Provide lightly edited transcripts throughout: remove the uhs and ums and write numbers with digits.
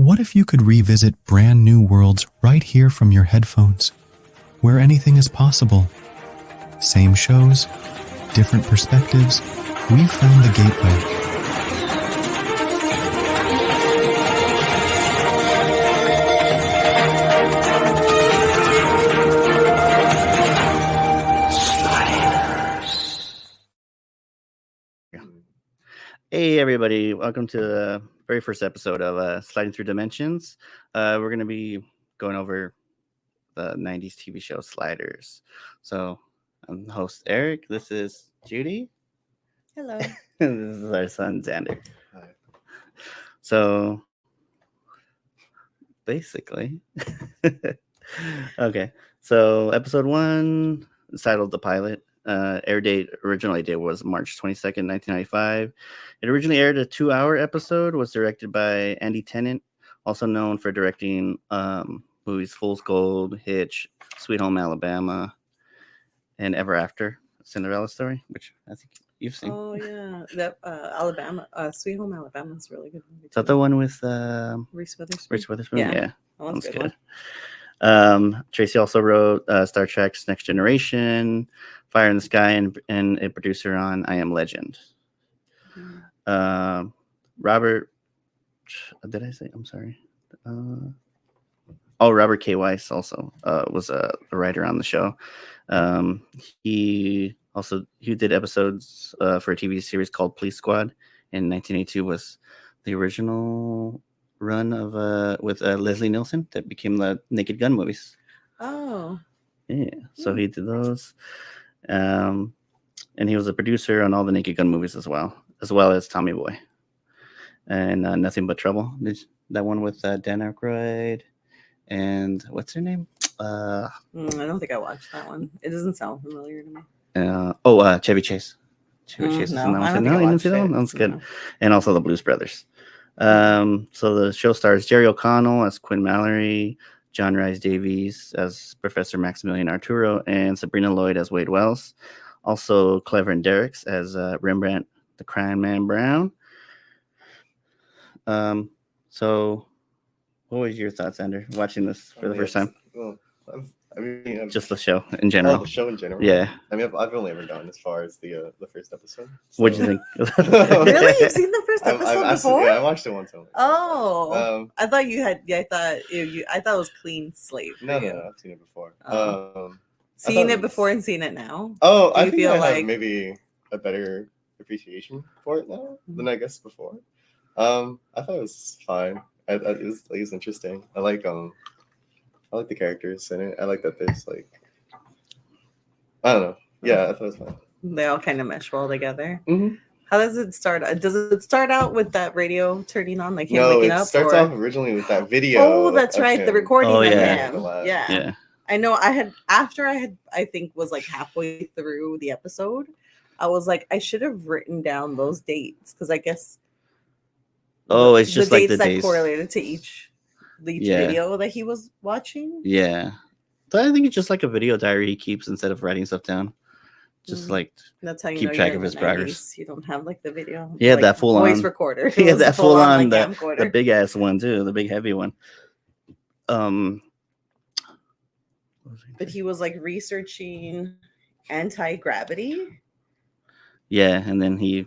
What if you could revisit brand new worlds right here from your headphones, where anything is possible? Same shows, different perspectives, we've found the gateway. Hey everybody, welcome to the very first episode of Sliding Through Dimensions. We're going to be going over the 90s TV show Sliders. So I'm the host Eric, this is Judy. Hello. This is our son Xander. Hi. So basically, okay, so episode 1 is titled The Pilot. Original air date was March 22nd, 1995. It originally aired a 2-hour episode, was directed by Andy Tennant, also known for directing movies Fool's Gold, Hitch, Sweet Home Alabama, and Ever After, Cinderella Story, which I think you've seen. Oh, yeah. That Sweet Home Alabama is really good movie. Is that the one with Reese Witherspoon? Reese Witherspoon? Yeah. Yeah. Oh, that's a good one. Tracy also wrote Star Trek's Next Generation, Fire in the Sky, and a producer on I Am Legend. Mm-hmm. Robert, did I say? I'm sorry. Robert K. Weiss also was a writer on the show. He did episodes for a TV series called Police Squad. In 1982 was the original run of with Leslie Nielsen that became the Naked Gun movies. Oh. Yeah, so he did those. And he was a producer on all the Naked Gun movies as well as Tommy Boy. And Nothing But Trouble. That one with Dan Aykroyd and what's her name? I don't think I watched that one. It doesn't sound familiar to me. Chevy Chase. Chevy Chase is in that one. No, you didn't see that one? That was good. No. And also the Blues Brothers. So the show stars Jerry O'Connell as Quinn Mallory, John Rhys Davies as Professor Maximilian Arturo, and Sabrina Lloyd as Wade Wells. Also Clever and Derricks as Rembrandt the Crime Man Brown. So what was your thoughts, Andrew, watching this for the first time? Well, Just the show in general. The show in general. Yeah. I mean, I've only ever gone as far as the first episode. So. What'd you think? Really? You've seen the first episode before? I watched it once. Oh. I thought you had. I thought it was clean slate. No, I've seen it before. Seen it before and seen it now. Oh, Do you I think feel I like have maybe a better appreciation for it now than I guess before. I thought it was fine. It was interesting. I like the characters in it. I like that there's like, I don't know. Yeah, I thought it was fun. They all kind of mesh well together. Mm-hmm. How does it start? Does it start out with that radio turning on, like him No, waking it up? starts off originally with that video. Oh, that's right, the recording of yeah. him. Yeah. Yeah. I know. I think was like halfway through the episode, I was like, I should have written down those dates because I guess. Oh, it's just like the that days correlated to each video that he was watching. Yeah, but I think it's just like a video diary he keeps instead of writing stuff down. Just like that's how you keep know track you're of in his the progress. 90s. You don't have like the video. Yeah, like, that full voice on recorder. Yeah, that full on like, the big ass one too, the big heavy one. But he was like researching anti-gravity. Yeah, and then he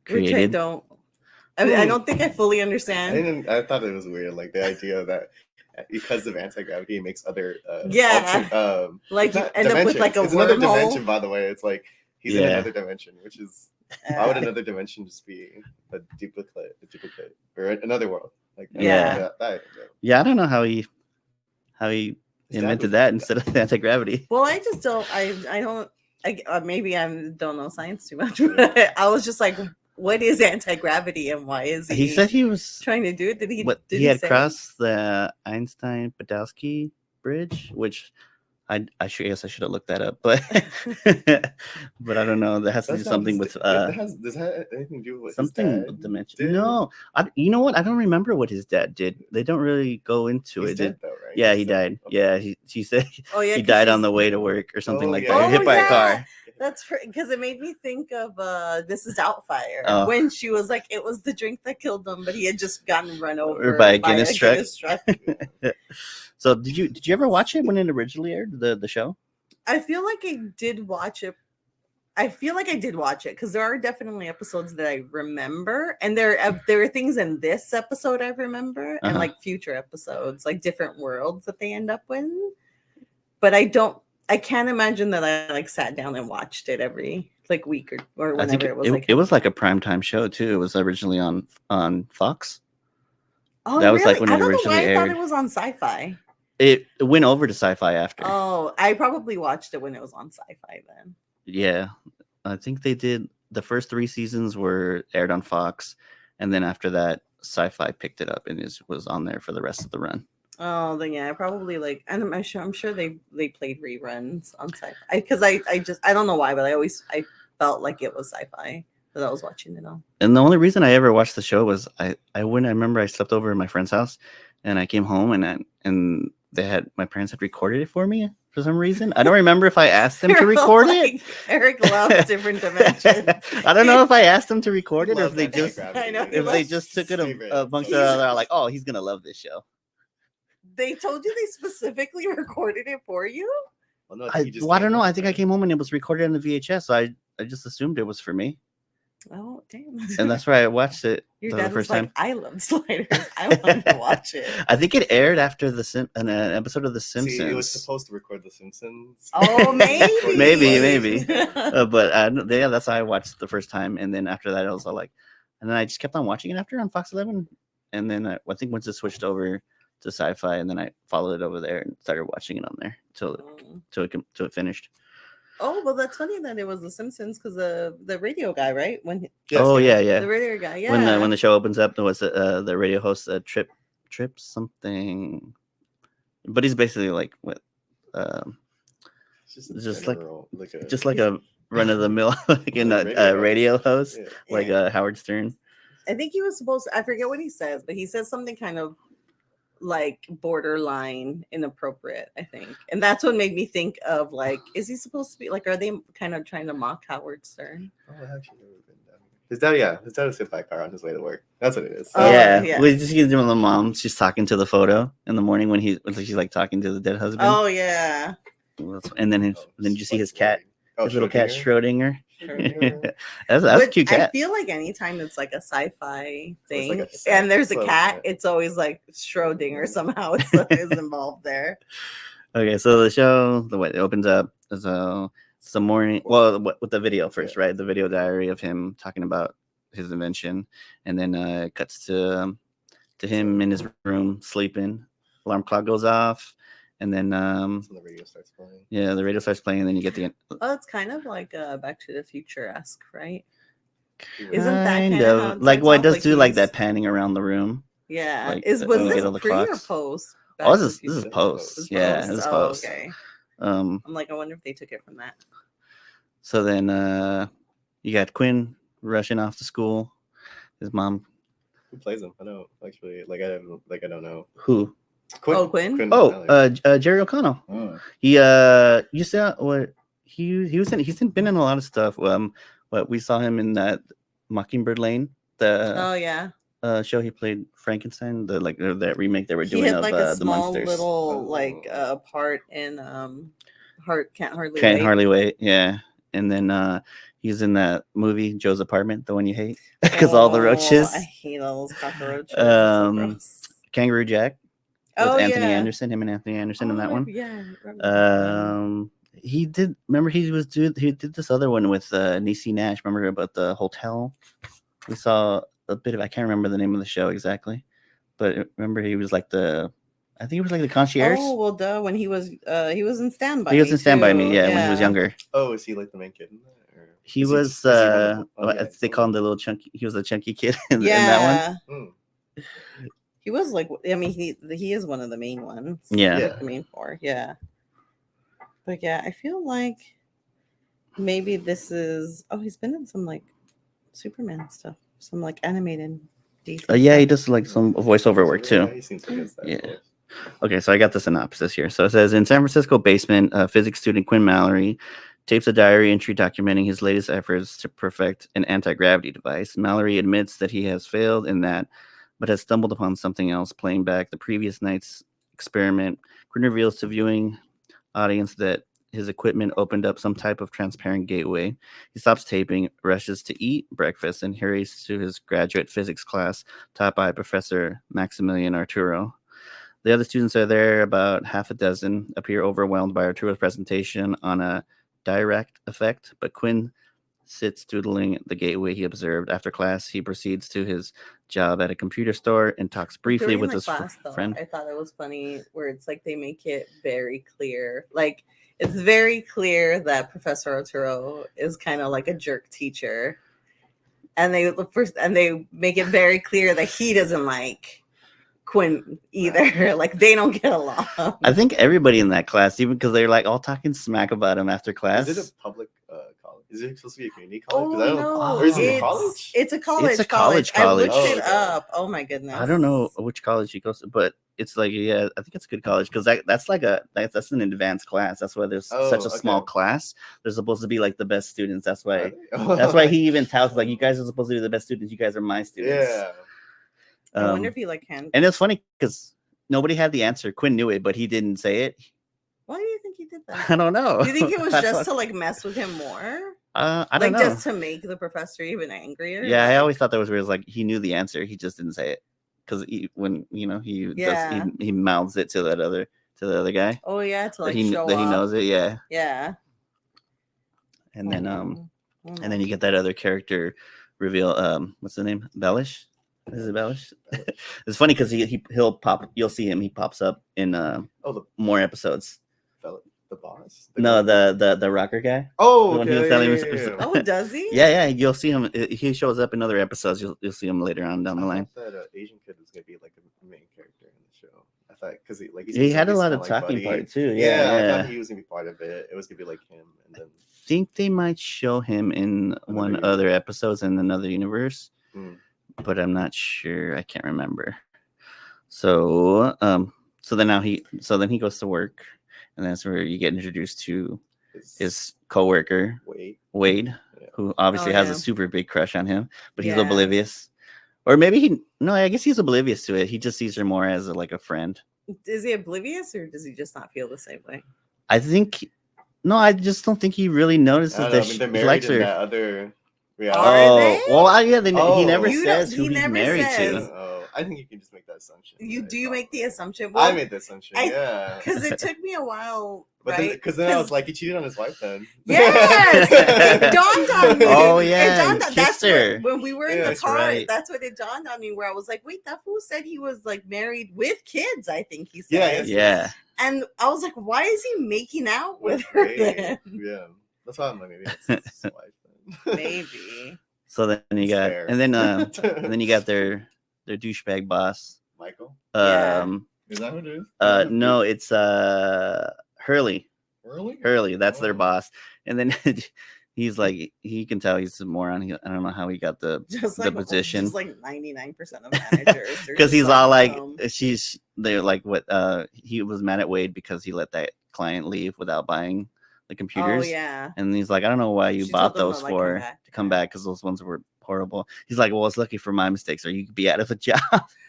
created. Which I don't think I fully understand. I thought it was weird, like the idea that because of anti-gravity, it makes other like you end up with like a it's another wormhole. dimension, by the way. It's like he's in another dimension, which is why would another dimension just be a duplicate, or another world? Like I don't know how he invented that instead of anti-gravity. Well, I just don't. Maybe I don't know science too much, but I was just like, what is anti-gravity and why is he? He said he was trying to do it. Did he had crossed the Einstein-Podolsky bridge, which I guess I should have looked that up, but but I don't know. That has to do something with does that have anything to do with something with dimension? No, you know what? I don't remember what his dad did. They don't really go into it. Dead, though, right? Yeah, he died. Okay. Yeah, he said he died on the way to work or something like that. Oh, Hit by a car. That's because it made me think of Mrs. Doubtfire Oh. when she was like, it was the drink that killed him, but he had just gotten run over by a Guinness truck. truck. So did you ever watch it when it originally aired, the show? I feel like I did watch it. I feel like I did watch it because there are definitely episodes that I remember, and there are things in this episode I remember, and like future episodes, like different worlds that they end up in. But I can't imagine that I like sat down and watched it every like week or I think whenever it was like. it was like a primetime show too. It was originally on Fox. Oh, that was really? like when I it don't know originally why I thought aired. it was on Sci-Fi. It went over to Sci-Fi after. Oh, I probably watched it when it was on Sci-Fi then. Yeah, I think they did. The first 3 seasons were aired on Fox, and then after that, Sci-Fi picked it up and was on there for the rest of the run. Oh, then yeah, probably like, and I'm sure they played reruns on Sci-Fi because I don't know why, but I felt like it was Sci-Fi that I was watching it on. And the only reason I ever watched the show was I remember I slept over at my friend's house, and I came home and my parents had recorded it for me for some reason. I don't remember if I asked them to record it. Eric loves different dimensions. I don't know if I asked them to record it or if Love they that just gravity. I know, if they just took it amongst the other, like, oh, he's gonna love this show. They told you they specifically recorded it for you? Well, no, I don't know. I think I came home and it was recorded on the VHS, so I just assumed it was for me, Oh, damn. and that's why I watched it Your the dad first was time. like, I love sliders. I want to watch it. I think it aired after an episode of The Simpsons. See, it was supposed to record The Simpsons. Oh, maybe. Maybe. But yeah, that's how I watched it the first time, and then after that, I was all like, and then I just kept on watching it after on Fox 11, and then I think once it switched over to Sci-Fi, and then I followed it over there and started watching it on there till it finished. Oh, well, that's funny that it was The Simpsons because the radio guy, right? Yes, yeah. The radio guy, yeah. When the show opens up, there was the radio host Trip something, but he's basically like what It's just general, like a run of the mill like in a radio host, Yeah. like Howard Stern. I think he was supposed to, I forget what he says, but he says something kind of like borderline inappropriate, I think. And that's what made me think of like, is he supposed to be like, are they kind of trying to mock Howard Stern? Oh, I actually never been down. His dad was hit by a car on his way to work. That's what it is. Oh, yeah. We just get doing the mom. She's talking to the photo in the morning when she's like talking to the dead husband. Oh yeah. And then you see his cat, Oh, his little cat Schrodinger. Schrodinger. that's a cute cat. I feel like anytime it's like a sci-fi thing like and there's a so, cat, yeah. it's always like Schrodinger somehow is involved there. Okay, so the show, the way it opens up is the morning. Well, with the video first, right? The video diary of him talking about his invention, and then it cuts to him in his room sleeping. Alarm clock goes off, and then That's when the radio starts playing. yeah, the radio starts playing, and then you get the Oh, it's kind of like Back to the Future-esque, right? Yeah. Isn't that kind kinda how of it like, starts well, it off? does Like do like he's- that panning around the room. Yeah. Like, Was when we this get all the pre or clocks. post? Oh, Back to this the is Future? post. This is Yeah, post. this is Oh, post. okay. Um, I'm like, I wonder if they took it from that. so then you got Quinn rushing off to school. His mom, Who plays him? I don't actually I don't know. who? Quinn. Oh, Quinn? Jerry O'Connell. Oh. He you saw what he's been in a lot of stuff. But we saw him in that Mockingbird Lane, the Oh yeah. show he played Frankenstein, that remake they were He doing had of like a the small monsters. little like part in Can't Hardly Can't Wait. hardly wait, yeah. And then he's in that movie Joe's Apartment, the one you hate, because all the roaches. I hate all those cockroaches. It's so gross. Kangaroo Jack with Oh, Anthony yeah. Anderson, him and Anthony Anderson in that one. Yeah. He did. Remember, he did this other one with Niecy Nash. Remember about the hotel? We saw a bit of. I can't remember the name of the show exactly, but remember he was like I think he was like the concierge. Oh well, duh. When he was in Stand By he was in Stand By too. Me, yeah, when he was younger. Oh, is he like the main kid in that? Or He is was. is he one of the- oh, yeah, they call him the little chunky. He was a chunky kid in Yeah. that one. He was like. I mean, he is one of the main ones. Yeah. Yeah. Like the main four. Yeah. But yeah, I feel like maybe this is. Oh, he's been in some like Superman stuff, some like animated. DC Yeah, he stuff. does like some voiceover work too. Yeah, he seems like it's that Yeah. close. Okay, so I got the synopsis here. So it says in San Francisco basement, physics student Quinn Mallory tapes a diary entry documenting his latest efforts to perfect an anti-gravity device. Mallory admits that he has failed in that, but has stumbled upon something else. Playing back the previous night's experiment, Quinn reveals to viewing audience that his equipment opened up some type of transparent gateway. He stops taping, rushes to eat breakfast, and hurries to his graduate physics class taught by Professor Maximilian Arturo. The other students are there, about half a dozen, appear overwhelmed by Arturo's presentation on a direct effect, but Quinn sits doodling the gateway he observed. After class, he proceeds to his job at a computer store and talks briefly During with the his class, though, friend. I thought it was funny where it's like they make it very clear. Like, it's very clear that Professor Arturo is kind of like a jerk teacher. And they make it very clear that he doesn't like Quinn either. Like, they don't get along. I think everybody in that class, even because they're like all talking smack about him after class. Is it a public college? Is it supposed to be a community college? 'Cause I Oh don't know. no, Or is it a it's college? it's a college. It's a college. I looked Oh, it okay. up. Oh my goodness. I don't know which college he goes to, but it's like, yeah, I think it's a good college because that's like that's an advanced class. That's why there's such a small okay. class. They're supposed to be like the best students. That's why. Are they? That's why he even touts like, you guys are supposed to be the best students. You guys are my students. Yeah. I wonder if he like can. And it's funny because nobody had the answer. Quinn knew it, but he didn't say it. Why do you think he did that? I don't know. Do you think it was I just don't- to like mess with him more? I don't Like know. just to make the professor even angrier? Yeah, I Like, always thought that was weird. Like he knew the answer, he just didn't say it because when he Yeah. does, he mouths it to the other guy. Oh yeah, to like that he show that he off. knows it. Yeah, Yeah. and then Oh, and then you get that other character reveal. What's the name? Bellish. Is it Bellish? It's funny because he'll pop. You'll see him. He pops up in the more episodes. the boss. No, the rocker guy. Oh, the one okay. he was telling me- Yeah. Oh, does he? Yeah. You'll see him. He shows up in other episodes. You'll see him later on down the line. I thought that Asian kid was gonna be like a main character in the show. I thought because He had a lot of talking part too. I Yeah. thought he was gonna be part of it. It was gonna be like him, and then Think they might show him in one Another other episodes in another universe, Hmm. but I'm not sure. I can't remember. So then he goes to work, and that's where you get introduced to his coworker Wade, Yeah. who obviously Oh, has yeah. a super big crush on him, but he's Yeah. oblivious, or maybe I guess he's oblivious to it. He just sees her more as like a friend. Is he oblivious or does he just not feel the same way? I think. No, I just don't think he really notices I don't know, that I mean, she they're married likes in her. that other reality. Are they? Well, yeah. Oh. He never You says don't- who he he's never married says. to. Oh, I think you can just make that assumption. You right? do you make the Probably. assumption? I made the assumption. Yeah. Because it took me a while, But right? because then I was like, he cheated on his wife then. Yes, it dawned on me. Oh, It yeah, dawned he on, that's kissed her. when we were in Yeah, the that's car. right. That's when it dawned on me. Where I was like, "Wait, that fool said he was like married with kids." I think he Yeah, said. Yeah. And I was like, "Why is he making out with her then?" Yeah. That's why I'm like, maybe it's his wife then. Maybe. So then you It's got, fair. and then you got their douchebag boss. Michael. Yeah. Is that what it is? No, it's Hurley. Hurley, that's their Oh. boss. And then he's like, he can tell he's a moron. I don't know how he got the Just like position. just like 99% of managers. They're Because just he's all like, dumb. they're like, what? He was mad at Wade because he let that client leave without buying the computers. Oh yeah. And he's like, I don't know why you She bought told them to, those like, for to come back because those ones were horrible. He's like, well, it's lucky for my mistakes, or you could be out of a job.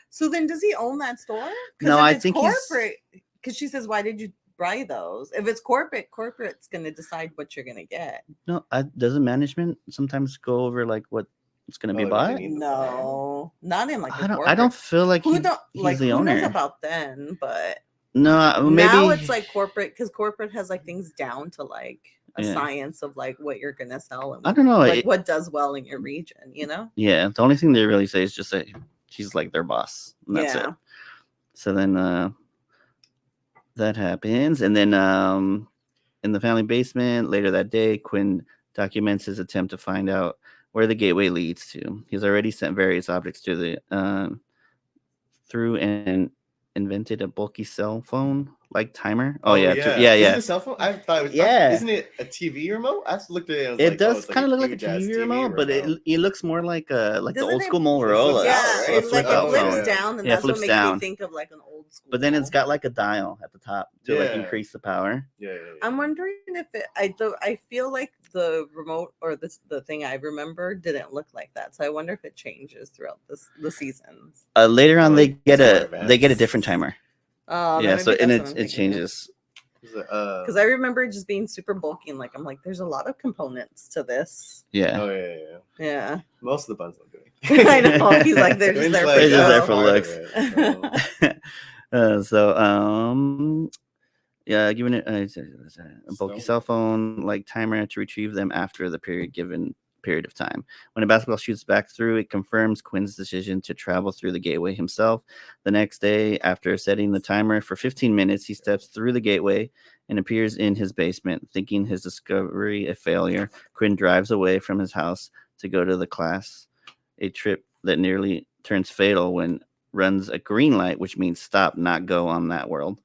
So then, does he own that store? 'Cause No, if I it's think he's- corporate. Because she says, "Why did you buy those?" If it's corporate's going to decide what you're going to get. No, doesn't management sometimes go over like what it's going to be Oh, bought? they need- No, not in like a I corporate. don't feel like Who don't he's like the who owner. knows about then? But No, maybe now it's like corporate because corporate has like things down to like a Yeah. science of like what you're gonna sell and I don't know. like what does well in your region. You know? Yeah, the only thing they really say is just that she's like their boss. And that's Yeah. it. So then that happens. And then in the family basement later that day, Quinn documents his attempt to find out where the gateway leads to. He's already sent various objects to the through and invented a bulky cell phone like timer. Oh, yeah, Is yeah. it a cell phone? I thought it was. Yeah. Isn't it a TV remote? I just looked at it. And It it's does like, kind of look like a huge ass TV remote, but it looks more like the Doesn't old it- school Motorola. flips Yeah, out, right? it like out it flips phone. down, and Yeah, it that's what flips makes down. me think of like an old school. But then it's got like a dial at the top to like Yeah. increase the power. Yeah. I'm wondering if I feel like the remote or the thing I remember didn't look like that, so I wonder if it changes throughout the seasons. Later on, Really? they It's more get a advanced. different timer. Oh, Yeah, so and it changes. changes. Because I remember it just being super bulky and like I'm like, there's a lot of components to this. Yeah. Oh yeah. Yeah, Most of the buns look good. I know. He's like, they're just there for They're just there show. for looks. Yeah, giving it a bulky cell phone like timer to retrieve them after the given period of time. When a basketball shoots back through, it confirms Quinn's decision to travel through the gateway himself. The next day, after setting the timer for 15 minutes, he steps through the gateway and appears in his basement. Thinking his discovery a failure, Quinn drives away from his house to go to the class, a trip that nearly turns fatal when runs a green light, which means stop, not go on that world.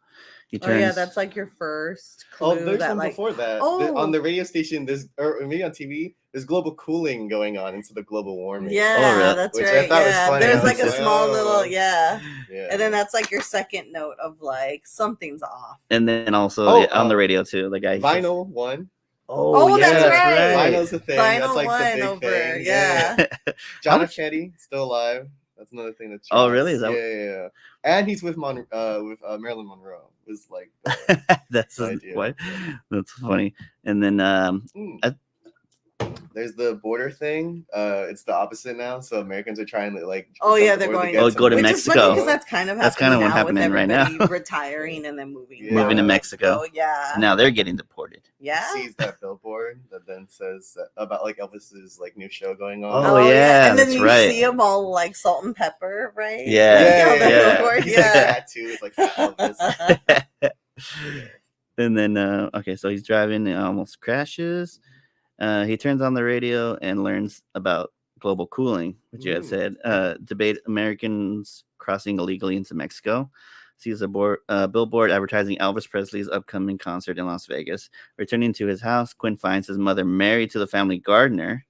He turns, Oh yeah, that's like your first clue. there's that one like, before that. Oh. On the radio station, or maybe on TV, there's global cooling going on instead of global warming. yeah, really? that's Which I right. thought was Yeah, funny. there's I like was a like, small oh. little Yeah. and then that's like your second note of like something's off. and then also on the radio too. The guy Vinyl one. Oh, that's right. Vinyl's a thing. Vinyl That's like one the big over, thing. yeah. John F. Kennedy still alive. That's another thing that's. Oh, really? Is that Yeah. And he's with Marilyn Monroe. Was like. That's idea. what. That's funny. And then there's the border thing. It's the opposite now. So Americans are trying to like. Oh yeah, jump the they're border going. go to which Mexico. is funny because that's kind of That's kind of happening what's now happening with right now. everybody retiring and then moving. Yeah. moving to down Mexico. Yeah. Now they're getting deported. Yeah. Sees that billboard that then says about like Elvis's like new show going on. Oh, yeah, And then that's you right. see them all like salt and pepper, right? Yeah. Like, Yeah. billboard, He's like yeah. tattooed like Elvis. And then okay, so he's driving and almost crashes. He turns on the radio and learns about global cooling, which you had said. Debate Americans crossing illegally into Mexico. Sees a billboard advertising Elvis Presley's upcoming concert in Las Vegas. Returning to his house, Quinn finds his mother married to the family gardener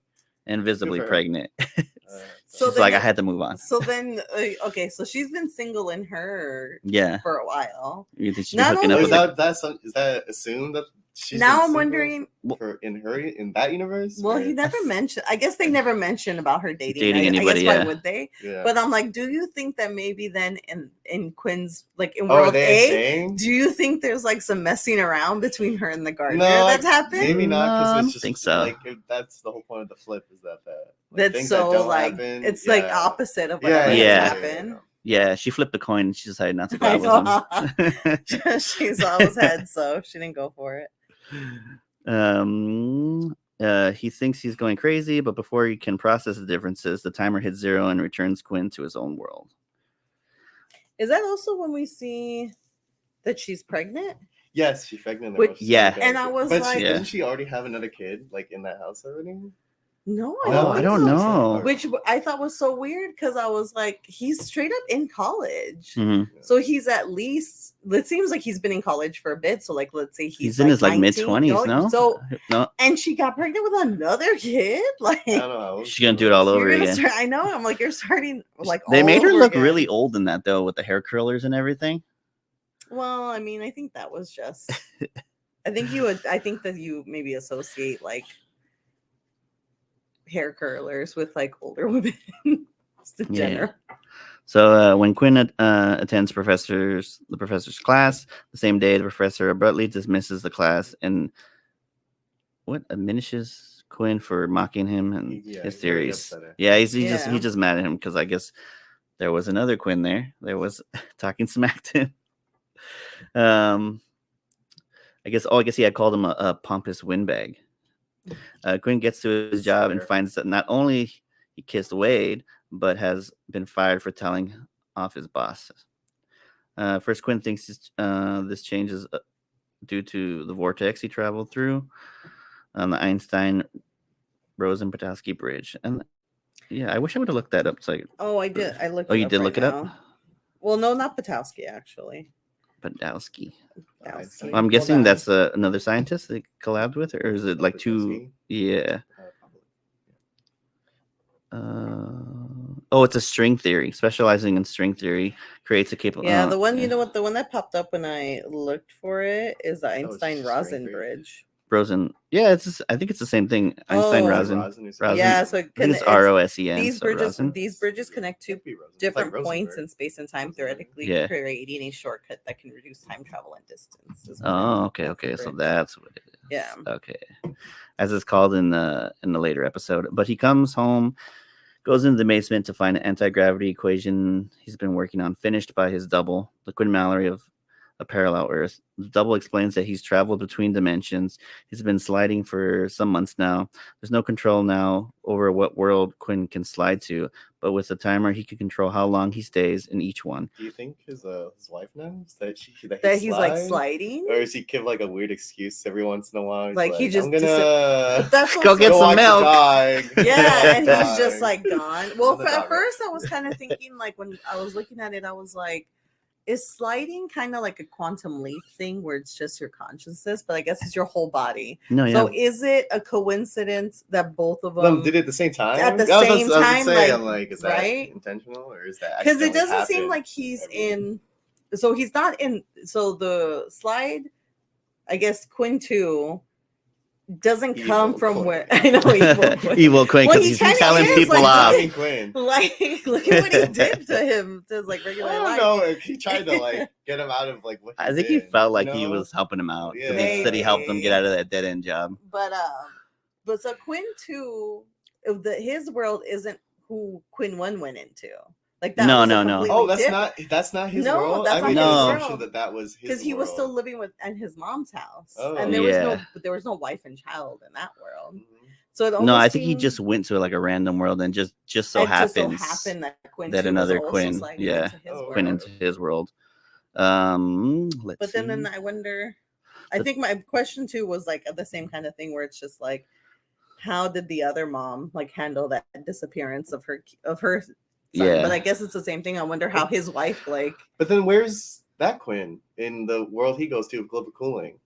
and visibly Good for her. pregnant. So She's then like, I it- had to move on. So then, okay, so she's been single in her Yeah. for a while. You think she's Not hooking only- up Is with that assumed that she's Now been I'm single wondering. in that universe? Well, or- he never mentioned. I guess they never mentioned about her dating. Dating I anybody, guess yeah. why would they? Yeah. But I'm like, do you think that maybe then in Quinn's like in are World they A, saying? do you think there's like some messing around between her and the gardener No, that's happened? Maybe not No, I because don't it's just think so. like that's the whole point of the flip is that That's things so that don't like happen, it's like yeah. opposite of Yeah, whatever yeah. has happened. Yeah, she flipped the coin and she decided not to go I out with him. She's always had, so she didn't go for it. He thinks he's going crazy, but before he can process the differences, the timer hits 0 and returns Quinn to his own world. Is that also when we see that she's pregnant? Yes, she's pregnant. Which- yeah. And I was but like- doesn't she already have another kid like in that house already? No, Oh, I think don't so. know. Which I thought was so weird because I was like, he's straight up in college. Mhm. So he's at least, it seems like he's been in college for a bit. So, like, let's say He's in his like 19. mid-20s, no? So, No, and she got pregnant with another kid. Like, I don't know. she's gonna do it all you're over gonna again. start, I know. I'm like, you're starting like They all made her over look again. really old in that though, with the hair curlers and everything. Well, I mean, I think that was just. I think that you maybe associate like hair curlers with like older women. Just in Yeah. general. So when Quinn attends the professor's class, the same day the professor abruptly dismisses the class and admonishes Quinn for mocking him and Yeah, his he's very theories. upset. Yeah, he's Yeah. just mad at him because I guess there was another Quinn there. There was talking smack to him. I guess he had called him a pompous windbag. Quinn gets to his job and Fair. finds that not only he kissed Wade, but has been fired for telling off his boss. First, Quinn thinks this change is due to the vortex he traveled through on the Einstein-Rosen-Patowski bridge. And yeah, I wish I would have looked that up. So Oh, I did. I looked. Oh, you up did right look it up? now. Well, no, not Patowski actually. Podolsky. Podolsky. I'm guessing Well, that's another scientist they collabed with, or is it like two? Yeah. Oh, it's a string theory. Specializing in string theory creates a capable. Yeah, the one, you know what, the one that popped up when I looked for it is the string Einstein-Rosen theory. bridge. Rosen. Yeah, I think it's the same thing. Einstein Oh. Rosen. Rosen. Yeah, so I think it's ROSEN. these so bridges Rosen. these bridges connect two Could be Rosen. different Like points Rosenberg. in space and time, theoretically Yeah. creating a shortcut that can reduce time travel and distance. Oh, okay. That's the So bridge. that's what it is. Yeah. Okay. As it's called in the later episode. But he comes home, goes into the basement to find an anti-gravity equation he's been working on finished by his double, the Quinn Mallory of a parallel Earth. The double explains that he's traveled between dimensions. He's been sliding for some months now. There's no control now over what world Quinn can slide to, but with the timer, he can control how long he stays in each one. Do you think his wife knows that He's like sliding? Or does he give like a weird excuse every once in a while? He's Like, he just I'm gonna That's Go get some walk the milk. dog. Yeah, and he's Dog. just like gone. Well, The dog. at first I was kind of thinking, like, when I was looking at it, I was like, is sliding kind of like a quantum leap thing where it's just your consciousness, but I guess it's your whole body. No, yeah. So is it a coincidence that both of Them them did it at the same time. at the Yeah, same that's what I time, was saying. like, I'm like, is that right? intentional or is that because it accidentally doesn't seem happened? like he's in. So he's not in. So the slide, I guess Quinn 2 doesn't Evil come from Quinn. where I know evil Quinn. Evil Quinn, Well, because he he's kinda telling is, people like, off. Fucking Quinn. Like, look at what he did to him, to his like I regular don't life. know if he tried to like get him out of like what I think he did, felt you like he know? was helping him out. 'Cause Yeah. He said he helped him get out of that dead end job. But so Quinn 2, his world isn't who Quinn 1 went into. Like that. No, was no, no. Oh, that's not his No, world. that's I not made his the world. assumption that was his because he was still world. living in his mom's house, Oh. and there was Yeah. there was no wife and child in that world. Mhm. So it No, I almost think he seemed- just went to like a random world and just so it happens just so happened that Quinn that 2 another was also Quinn, sliding yeah, into his Oh, world. Quinn into his world. Let's But see. then I wonder. I But- think my question too was like the same kind of thing where it's just like, how did the other mom like handle that disappearance of her son? Yeah. But I guess it's the same thing. I wonder how his wife like. But then where's that Quinn in the world he goes to of global cooling?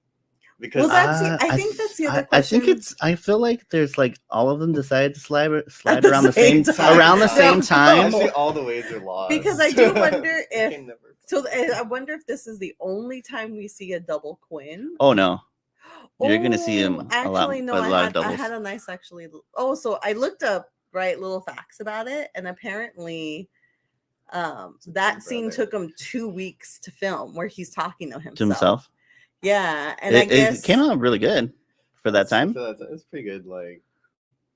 Because Well, that's I think that's the other I think question. I feel like there's like all of them decided to slide the around the same same around the time. same No. time. actually all the ways are lost. Because I do wonder You if- can never- So I wonder if this is the only time we see a double Quinn. Oh no. You're gonna see him Oh, a lot, Actually, no, but a lot of I doubles. had a nice actually. Oh, so I looked up little facts about it, and apparently, that scene brother. took him 2 weeks to film, where he's talking to himself. To himself. Yeah, and I guess it came out really good for that time. It's pretty good. Like,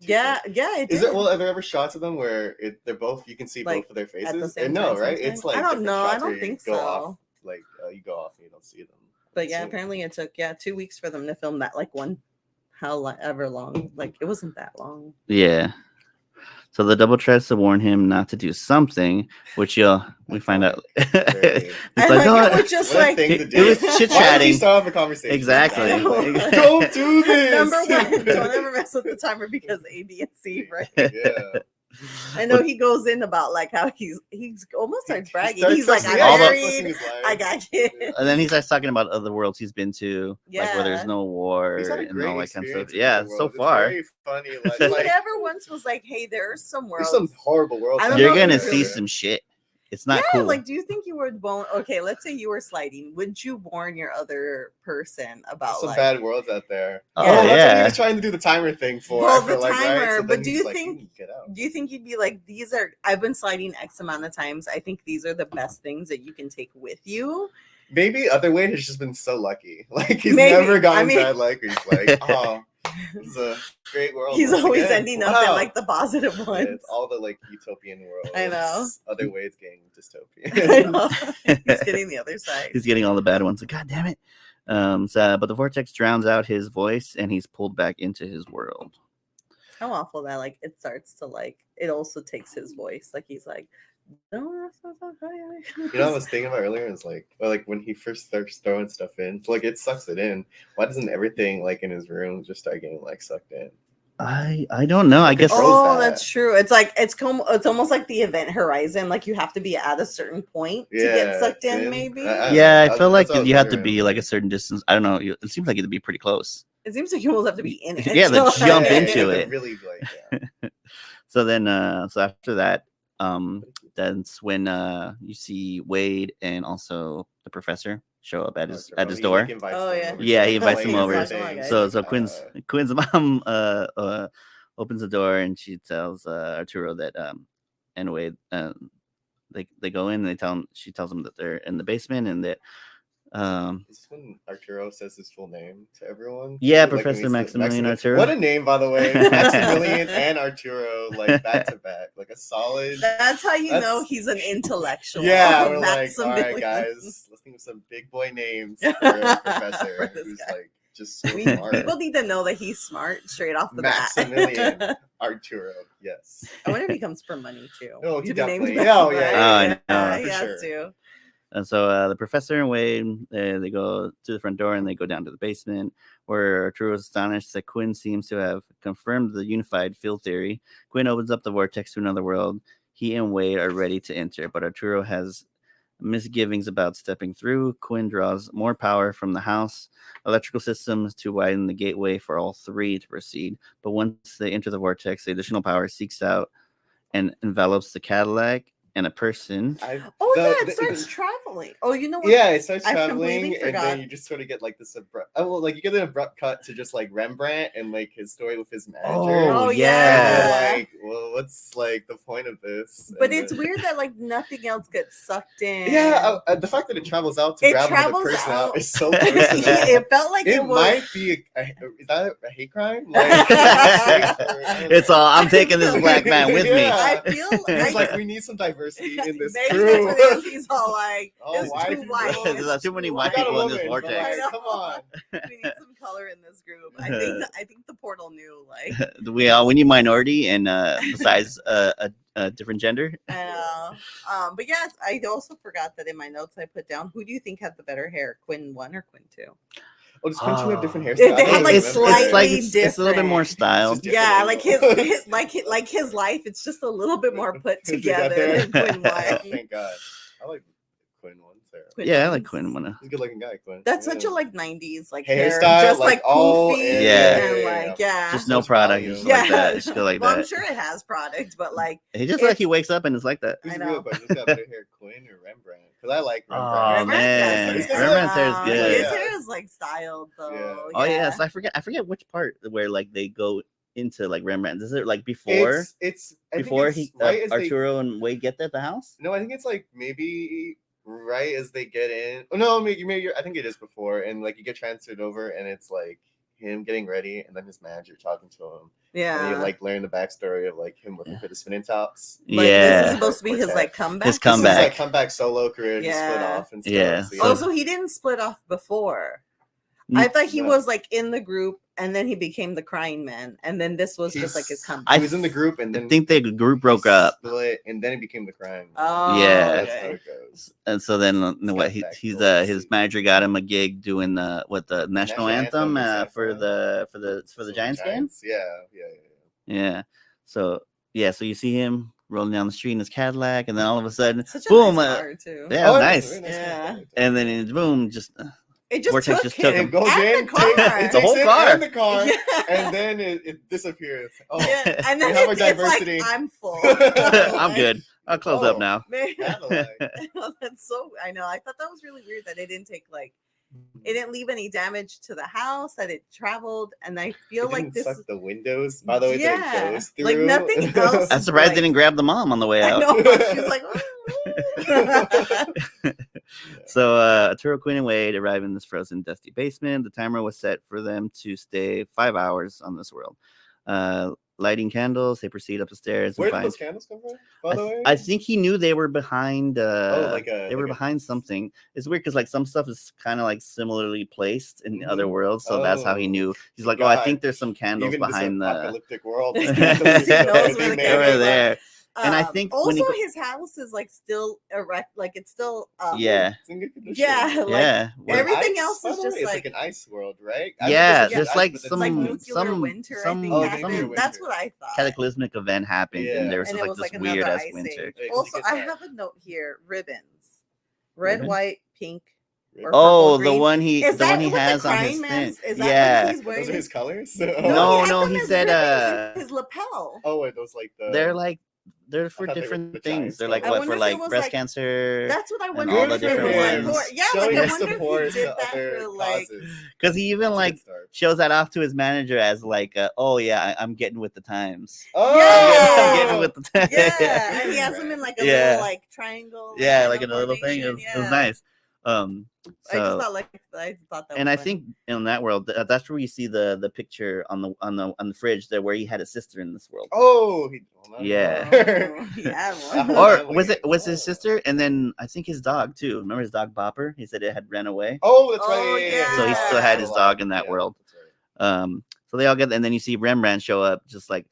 Yeah, yeah. It is did. there? Well, are there ever shots of them where they're both? You can see Like, both of their at the faces. same And no, time, right? same It's time? like I don't different know. I shots don't where you think go so. off, like you go off and you don't see them. But yeah, So- apparently it took 2 weeks for them to film that like one, however long. Like it wasn't that long. Yeah. So the double tries to warn him not to do something, which we find out. Very- It's I like, like "Oh, it was just What a like thing to it do. was Why would chit-chatting." you start off a conversation? Exactly. I know. Don't do this. Number one, don't ever mess with the timer because A, B, and C, right? Yeah. I know he goes in about like how he's almost starts bragging. starts He's like, talking- I'm yeah, he's discussing married, his life. I got kids. And then he starts talking about other worlds he's been to, like where there's Yeah. no war He's had a and great all that kind of experience stuff. in Yeah, the so world. It's far. very funny. He Like, never once was like, hey, there's some there's worlds. some horrible worlds. I don't out You're know gonna if there. see some shit. It's not Yeah, cool. like, do you think you would okay, let's say you were sliding. Would you warn your other person about some like bad worlds out there. Oh, Yeah, That's what he yeah. was trying to do the timer thing for. Well, I feel the like, right? timer, So but then do he's you like, think- "You can get out." do you think you'd be like, I've been sliding X amount of times. I think these are the best things that you can take with you. Maybe other Wayne has just been so lucky. Like he's Maybe. never gotten I mean- bad luck. He's like, oh, this is a great world. He's once always again. ending up in Wow. like the positive Yeah, ones. it's all the like utopian worlds. I know. Other ways getting I dystopian. know. He's getting the other side. He's getting all the bad ones. Like, God damn it. But the vortex drowns out his voice and he's pulled back into his world. How awful that like it starts to like it also takes his voice. Like he's like, no, You know what I was thinking about earlier is like, well, like when he first starts throwing stuff in, like it sucks it in. Why doesn't everything like in his room just start getting like sucked in? I don't know. I guess. froze Oh, that. that's true. It's like it's almost like the event horizon. Like you have to be at a certain point to get sucked in. Quinn. Maybe Yeah, I feel like that's what I was you have to wondering. be like a certain distance. I don't know. It seems like it'd be pretty close. it seems like you almost have to be in it. Yeah, to, let's jump like- into you have to it. Really like, yeah. So then, so after that, that's when you see Wade and also the professor show up at his He, door. like, invites Oh, them yeah. over Yeah, to he invites explain them over. everything. So Quinn's mom opens the door and she tells Arturo that and Wade they go in and she tells them that they're in the basement and that Is this when Arturo says his full name to everyone? Yeah, Like, when he Professor says Maximilian Arturo. What a name, by the way. Maximilian and Arturo, like back to back, like a solid. That's how you know That's- he's an intellectual. Yeah, we're like, all Maximilian. right, guys, let's think of some big boy names for a professor For this who's guy. like just so smart. People need to know that he's smart straight off the bat. Maximilian Arturo, yes. I wonder if he comes for money too. No, he To be named definitely- oh, yeah, Maximilian. yeah, I he know, for has sure. to. And so the professor and Wade, they go to the front door and they go down to the basement where Arturo is astonished that Quinn seems to have confirmed the unified field theory. Quinn opens up the vortex to another world. He and Wade are ready to enter, but Arturo has misgivings about stepping through. Quinn draws more power from the house electrical systems to widen the gateway for all three to proceed. But once they enter the vortex, the additional power seeks out and envelops the Cadillac and a person. Oh yeah, it starts traveling. Oh, you know what? Yeah, it starts I traveling, completely and then forgot. you just sort of get like this abrupt. Oh, well, like you get an abrupt cut to just like Rembrandt and like his story with his manager. Oh, And yeah. you're like, well, what's like the point of this? But And it's then- weird that like nothing else gets sucked in. Yeah, the fact that it travels out to It grab another travels person out out. is so personal. It felt like it was. might be is that a hate crime? Like, It's all, I'm taking this black man with me. Yeah. I feel It's like we need some diversity in this Maybe crew. that's what it is. He's all like, Oh, it's white too people. white. There's It's too many too white I got a people in this woman, but, vortex. like, come on. We need some color in this group. I think the portal knew like We need minority and besides a different gender. but yes, I also forgot that in my notes I put down who do you think had the better hair, Quinn 1 or Quinn 2? Oh, does Quinn two have different hairstyles? They I don't had, like, remember. slightly it's a little bit more styled. Just Yeah, different like angles. like his life, it's just a little bit more put together than Quinn 1. Thank God. I like Quinn 1. Sarah. Quinn Yeah, I ones. like Quinn one. He's a good looking guy, Quinn. That's Yeah. such a like 90s like hair, Hairstyle, just like, like all poofy in. Yeah. and like yeah. Just So no much product. value. Just Yeah. like that. Just go like Well, I'm that. sure it has product, but like He just like he it's- wakes up and it's like that. Who's I the real know. question? Who's got better hair, Quinn or Rembrandt? Because I like Oh, Rembrandt. man. Rembrandt's Rembrandt's hair is good. good. His Yeah. hair is like styled though. Yeah. Oh yes, I forget which part where like they go into like Rembrandt. Is it like before It's I think before it's he right as they Arturo and Wade get there at the house? No, I think it's like maybe right as they get in. Oh no, maybe I think it is before, and like you get transferred over, and it's like him getting ready, and then his manager talking to him, Yeah. and you like learn the backstory of like him looking for the spinning tops. Like, this Yeah. is supposed to be his like comeback. His This is comeback. like comeback solo career, just split Yeah. off and stuff. Yeah. So, Oh, so he didn't split off before. I thought he No. was like in the group and then he became the crying man. And then this was just like his comeback. he was in the group, and then I think the group broke he up, split, and then he became the crime. Oh, Yeah. That's how okay. it goes. and so then what got he's backdoors. his manager got him a gig doing the national anthem with for Sci-fi. the Giants game. Yeah. Yeah. So you see him rolling down the street in his Cadillac, and then all of a sudden, Such a boom! nice car, too. Yeah, Oh, nice. very Yeah. car. And then in boom, just It just Vortex took just him. took It him. goes And in, the car. it The takes whole him car. and the car, Yeah. and then it disappears. Oh, Yeah. And We then have our it's like, diversity. I'm full. I'm good. I'll close up Oh. now. Man, Cadillac. that's so. I know. I thought that was really weird that it didn't take like it didn't leave any damage to the house, that it traveled, and I feel It like didn't this. suck the windows, by the way, that Yeah, it goes through. like nothing else. I'm surprised like- they didn't grab the mom on the way I out. know. She was like, So Arturo, Quinn, and Wade arrive in this frozen, dusty basement. The timer was set for them to stay 5 hours on this world. Lighting candles, they proceed up the stairs and Where did find. those candles come from, by the way? I think he knew they were behind. like they were a- behind something. It's weird because like some stuff is kind of like similarly placed in other worlds, so that's how he Oh. knew. He's like, oh, I God. think there's some candles Even this behind the. apocalyptic world. He knows where the They were candles are. there. And I think when also he his house is like still erect, like it's still yeah. It's in good condition. yeah, like Yeah. everything Ice, else by is the just way, it's like an ice world, right? Yeah, I've never there's seen like ice, but it's like some nuclear winter. I think some happened. That's what I thought. cataclysmic event happened, and there Yeah. was And just it like was this like weird another ass ice winter. age. Wait, did Also, you get I that? have a note here: ribbons, red, Ribbon? white, pink, or Oh, purple, green. Is the one that he what has the on crying his man's? thing. Is that Yeah. what he's wearing? Those are his colors? No, he had them he as said ribbons in his lapel. Oh, wait, those like the. they're like they're for thought they were different the things. Giants They're like I what wonder for if it like was breast like cancer. That's what I and wonder. all Good the for If it different was like him. for ones. yeah, Showing like I his wonder if support he did to that other for like causes. Because he even That's a like good start. shows that off to his manager as like, oh yeah, I'm getting with the times. Oh, I'm getting Yeah. with the times. yeah, and he has them in like a Yeah. little like triangle. Yeah, kind like of in a little thing. It formation, was nice. I just So thought I thought that. and was I funny. think in that world, that's where you see the picture on the fridge there where he had a sister in this world. Oh, Yeah. Oh, yeah, Or Family. was his sister and then I think his dog too. Remember his dog Bopper? He said it had ran away. Oh, that's Oh, right. Yeah. So he yeah. still had his Oh, dog in that yeah, world. that's right. So they all get, and then you see Rembrandt show up, just like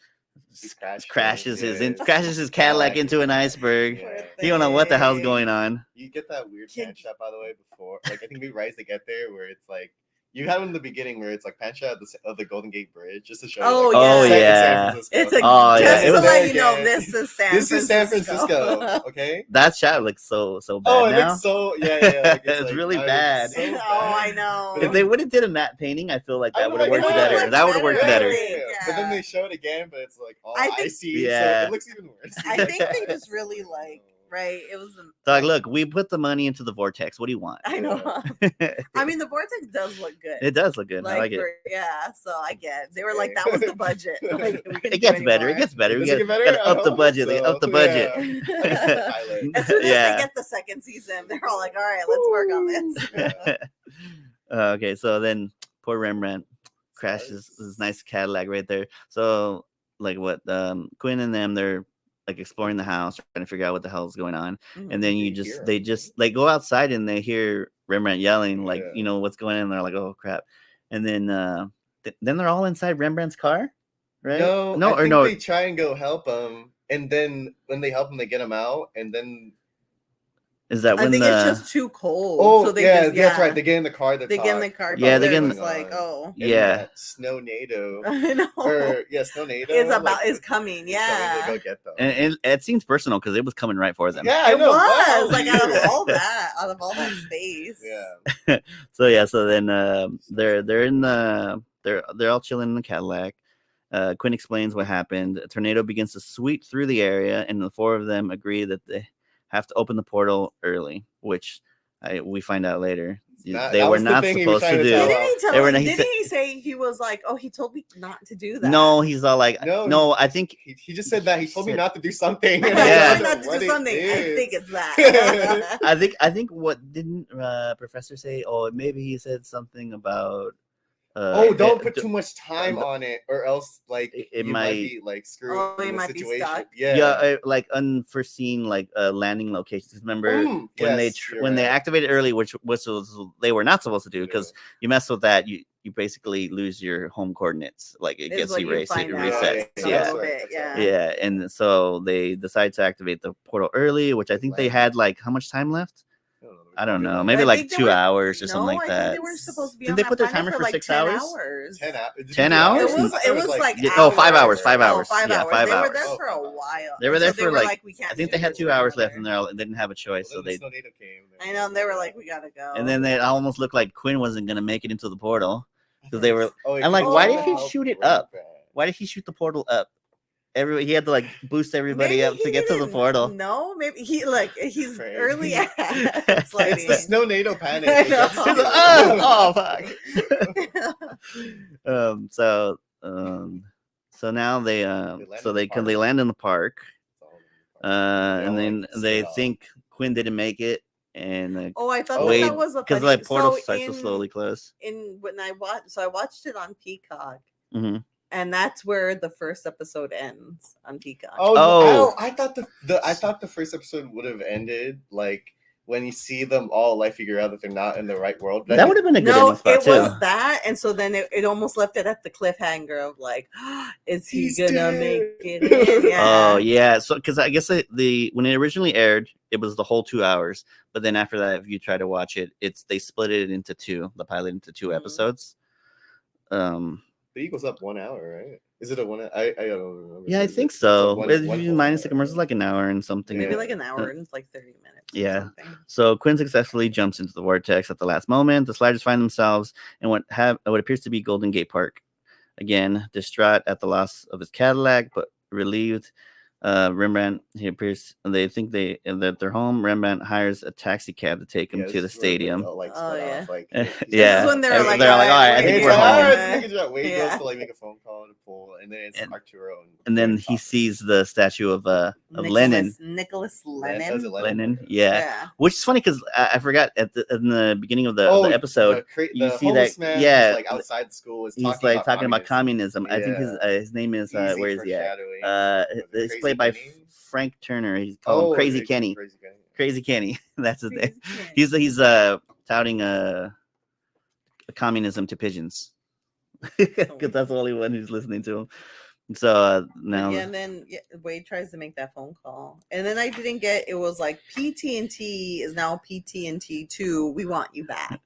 He crashed crashes it, his yeah. crashes his Cadillac into an iceberg. Yeah. He don't know what the hell's thing. going on. You get that weird Kid- pan shot, by the way, before. Like, I think we rise to get there, where it's like you have in the beginning where it's like pan shot of the Golden Gate Bridge, just to show. Oh, you, like, yeah. Oh, set in yeah. San Francisco. It's a Oh, yeah, just it to was- let you know Again. this is San This Francisco. is San Francisco, okay? That shot looks so bad Oh, it now. looks so yeah. Like, It's like, really I mean, bad. so bad. Oh, I know. If they would have did a matte painting, I feel like I that know, would have worked yeah. better. That would have worked better. better. But then they show it again, but it's like all I think- icy, Yeah. so it looks even worse. I think they just really like right. It was. Dog, look, we put the money into the vortex. What do you want? I know. I mean, the vortex does look good. It does look good. I like it. Yeah, so I get. They were like, that was the budget. Like, we couldn't It gets do better. It anymore. gets better. We Does it get better? gotta I up the hope budget. They so. up the budget. Yeah. Pilot. As soon as Yeah. they get the second season, they're all like, all right, let's work on this. Yeah. Okay, so then poor Rembrandt crashes this nice Cadillac right there. So like what Quinn and them, they're like exploring the house, trying to figure out what the hell is going on. And then they just like go outside and they hear Rembrandt yelling, like, Yeah. you know, what's going on. And they're like, oh crap. And then then they're all inside Rembrandt's car, right? I think they try and go help him, and then when they help him, they get him out, and then Is that I when think the it's just too cold. oh so they yeah, just, that's right. They get in the car. They get in the car. Yeah, they get in It's like, oh, yeah. Snow NATO. I know. Or Snow NATO Is coming. Yeah. to go get them. And it seems personal because it was coming right for them. Yeah, I It know. was wow. like out of all that space. Yeah. So then they're in the they're all chilling in the Cadillac. Quinn explains what happened. A tornado begins to sweep through the area, and the four of them agree that they have to open the portal early, which we find out later they were not supposed to do. Didn't he say he was like, oh, he told me not to do that? No, he's all like, no, I think he just said that he told me not to do something. Yeah. Not to do something. I think it's that. I think what didn't Professor say? Oh, maybe he said something about. Don't put too much time on it, or else like it you might be like screwed. Oh, in you the might be situation. stuck. Yeah. Like unforeseen like landing locations. Remember when yes, they activated early, which was they were not supposed to do, because you mess with that, you basically lose your home coordinates. Like it gets erased, it resets. Yeah, and so they decide to activate the portal early, which I think they had like how much time left? I don't know, maybe like 2 hours or something like that. They were supposed to be. Did they put their timer for like 6 hours? 10 hours? It was like 5 hours. 5 hours. Oh, 5 Yeah, hours. 5 They hours. were there for a while. They were there for like we can't I think they had 2 hours left, and they didn't have a choice, so they. I know, and they were like, we gotta go. And then they almost looked like Quinn wasn't gonna make it into the portal because they were. Oh, I'm like, why did he help shoot it up? Rembrandt. Why did he shoot the portal up? He had to like boost everybody up to get to the portal. No, maybe he's Crazy. early at It's the Snow NATO panic. I know. Oh fuck. So now they land in the park, and then they think Quinn didn't make it, and I thought wait, that was a because the portal starts to slowly close. I watched it on Peacock. Mm-hmm. And that's where the first episode ends on Peacock. I thought the first episode would have ended like when you see them all like figure out that they're not in the right world. That would have been a good No, ending spot it too. was that, and so then it almost left it at the cliffhanger of like, is he He's gonna dead. make it in? Yeah. Oh yeah, so because I guess the when it originally aired, it was the whole 2 hours. But then after that, if you try to watch it, they split it into two, the pilot into two Mhm. episodes. The equals up 1 hour, right? Is it a 1 hour? I don't remember. Yeah, I Is think it- so. it's If a one you whole minus the hour? commercials, like an hour and something. Maybe Yeah. like an hour and like 30 minutes. Or Yeah. something. So Quinn successfully jumps into the vortex at the last moment. The sliders find themselves in what appears to be Golden Gate Park. Again, distraught at the loss of his Cadillac, but relieved. Rembrandt, he appears. They think that they're home. Rembrandt hires a taxi cab to take him Yeah, to the this is where they stadium. all, like, Oh, split yeah. off, like, Yeah. he's This is when like, they're like, all right, I we're think it's we're like, home. it's making sure Wade Yeah. goes to like make a phone call to pull, and then it's And- Arturo. And then Quinn he talking. sees the statue of Lenin. Nicholas Was Lennon. it Lenin, Okay. yeah. Which is funny because I forgot in the beginning of the episode. the you see homeless that- man yeah, who's, like outside school is He's talking like about talking about communism. I think Yeah. his name is Easy where is he at? foreshadowing. It's Crazy played by Kenny? Frank Turner. He's called Crazy Kenny. Crazy Kenny. Crazy Kenny. That's his name. Crazy Kenny. He's touting communism to pigeons because that's the only one who's listening to him. So now Yeah, and then Wade tries to make that phone call, and then I didn't get. It was like PT&T is now PT&T 2. We want you back.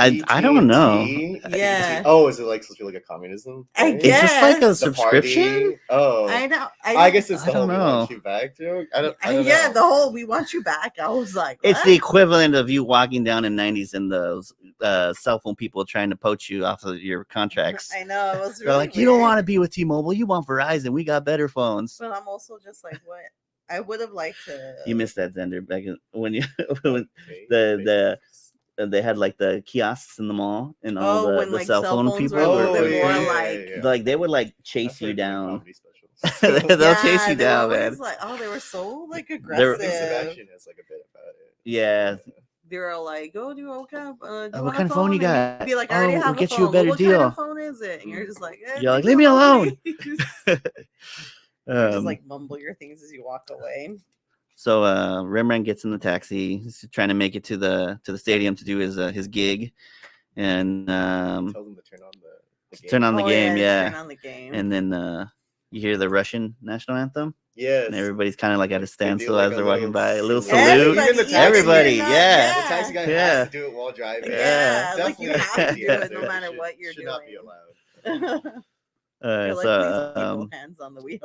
I don't know. Yeah. Oh, is it like supposed to be like a communism? I thing? guess. Is this like a The subscription? party? Oh, I know. I guess it's I the whole don't "we want know. you back" joke. I don't know. Yeah, the whole "we want you back." I was like, It's what? the equivalent of you walking down in '90s and those cell phone people trying to poach you off of your contracts. I know. It was They're really like, you don't weird. want to be with T-Mobile, you want Verizon. We got better phones. But I'm also just like, what? I would have liked to. You missed that, Zender, back when you when Okay. they had like the kiosks in the mall and all Oh, the when like cell phone phones people were a were little bit more yeah. like. Like they would like I've chase you heard them in down. comedy specials. They'll chase you they were down, man. always like, oh, they were so like I aggressive. think Sebastian has like a bit about it. Yeah. They were like, "Oh, do you okay? Do you What want kind a of phone you And got? you'd be like, "I already Oh, have we'll a get you a phone." better Well, what deal. kind of phone is it? And you're just like, You're like, leave me alone. please." You just like mumble your things as you walk away. So Rembrandt gets in the taxi. He's trying to make it to the stadium to do his gig, and Tells them to turn on the game. turn on the game, Turn on the game. and then you hear the Russian national anthem, Yes. and everybody's kind of like at a They do, standstill like, as a they're walking little by, a little salute. salute. Even the taxi Everybody, guy, yeah. The taxi guy Yeah. has to do it while driving. Yeah, Yeah. like you Definitely have to do it no PTSD. matter Should- what you're should doing. not be allowed. You're like, So please, people, hands on the wheel.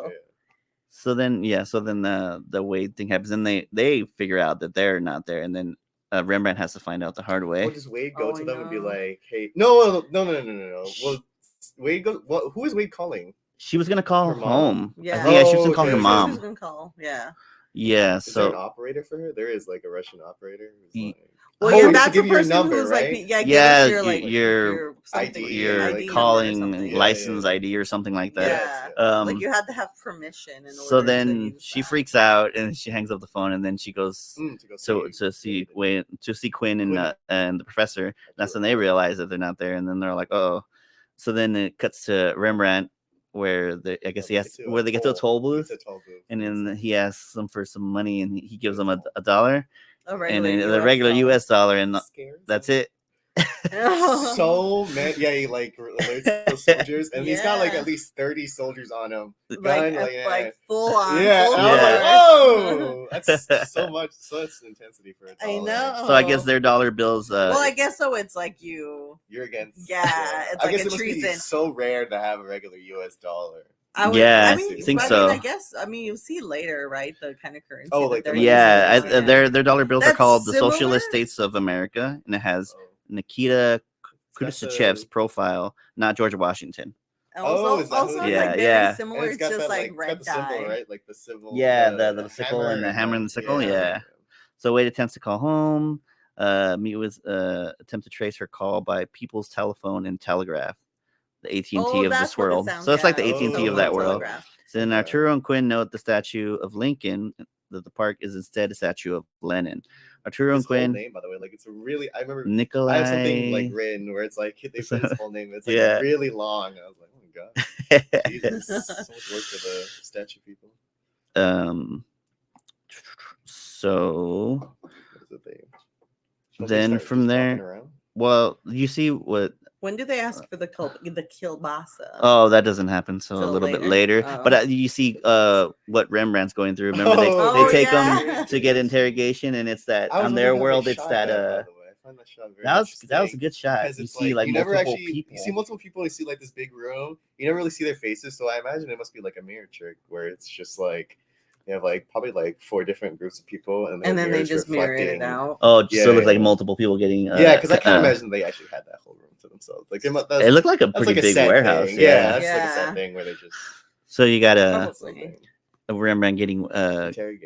Yeah. so then the Wade thing happens, and they figure out that they're not there, and then Rembrandt has to find out the hard way. Or does Wade go Oh, to them and be no. like, "Hey, no. Well, Wade go. What? Who is Wade calling? She was gonna call Her mom? home. Yeah. Yeah, she was gonna Oh, call her okay. She mom. was gonna call. Yeah. Yeah, Is there an so operator for her? There is like a Russian operator. Who's Ye- like, Well, Oh, yeah, you have to that's a give your person number, who's right? like, give Yeah, us your like your something, ID, you're ID number or calling something. Yeah, license yeah. ID or something like that. Yeah. Yeah. Like you had to have permission in order. So to then use she that. freaks out and she hangs up the phone, and then she goes To go to see Wayne, to see Quinn Quinn. and the professor. That's when they realize that they're not there, and then they're like, "Oh." So then it cuts to Rembrandt, where I guess he has where they get to a toll booth, It's a toll booth. and then he asks them for some money, and he gives them a dollar, A and regular then the regular dollar. U.S. dollar, and Scares that's them. it. So many, yeah, he like alerts the soldiers, and he's got like Yeah. at least 30 soldiers on him. like, Gun, like full on. yeah, full and I was like, force. oh, that's so much intensity for a I dollar. know. So I guess their dollar bills. Well, I guess so. It's like you. You're against. Yeah, it's I like guess a it must be treason. so rare to have a regular U.S. dollar. Yeah, I mean, think I so. mean, I guess. I mean, you see later, right? The kind of currency. Oh, that like the they're money yeah, using. their dollar bills are That's called the similar? Socialist States of America, and it has Oh. Nikita got Khrushchev's the- profile, not George Washington. Oh, is that Also, who it's it is? like Yeah, very yeah. And similar. it's It's got just that like like it's red got the symbol, dye. right? Like the civil. Yeah, the sickle hammer and the hammer and the sickle. Yeah. Yeah. So Wade attempts to call home. Meet with attempt to trace her call by People's Telephone and Telegraph, the AT&T of this world. So it's like the AT&T of that world. So then Okay. Arturo and Quinn note the statue of Lincoln, that the park is instead a statue of Lenin. Arturo and His whole Quinn, name, by the way, like it's a really. I remember Nikolai. I have something like written where it's like they put his full name. It's like Yeah. really long. I was like, oh my god, Jesus, so much work for the statue people. So did they? Then from there, well, you see what. When do they ask for the kielbasa? Oh, that doesn't happen till a Till little bit later? later. Oh. But you see what Rembrandt's going through. Remember, they take him to get interrogation, and it's that on their world, it's that. I find that shot very that was a good shot. because You it's see like you never multiple actually people. you see multiple people. You see like this big room. You never really see their faces, so I imagine it must be like a mirror trick where it's just like you have like probably like 4 different groups of people, and then they just mirror it out. Oh, so it looks like yeah. multiple people getting. Yeah, because I can't imagine they actually had that whole room to themselves. Like it looked like a pretty big warehouse. Thing. Yeah, that's like a set thing where they just. So you got Probably. Rembrandt getting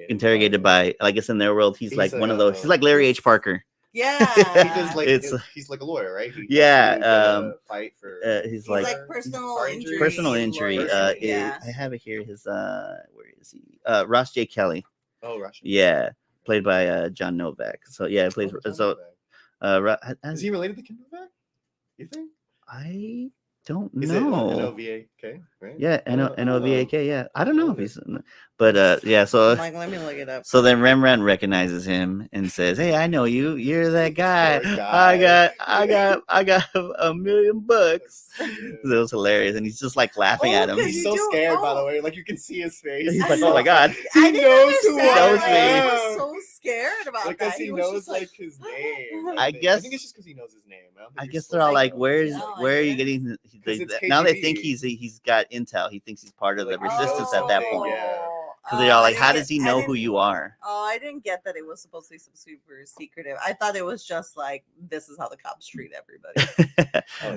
interrogated by, I guess in their world, he's like one of those. He's like Larry H. Parker. Yeah. He does like he's like a lawyer, right? Fight for. He's like like personal injury. Personal injury. Yeah. I have it here. His where is he? Ross J. Kelly. Oh, Russian. Yeah, played by John Novak. So yeah, plays Is he related to Kim Novak? You think? I don't Is know. it Novak, right? Yeah, Novak. Yeah, I don't know if he's, but yeah. So Like, let me look it up. So then Rembrandt recognizes him and says, "Hey, I know you. You're that guy. I got $1 million bucks." It was hilarious, and he's just like laughing at him. He's so scared, by the way. Like you can see his face. He's like, "Oh my god!" I knows who I am. He was so scared about because he knows like his name. I guess think it's just because he knows his name. I guess they're all like, where are you getting? Now they think he's got intel. He thinks he's part of the resistance at that point. Because they're all like, how does he know who you are? Oh, I didn't get that it was supposed to be some super secretive. I thought it was just like, this is how the cops treat everybody.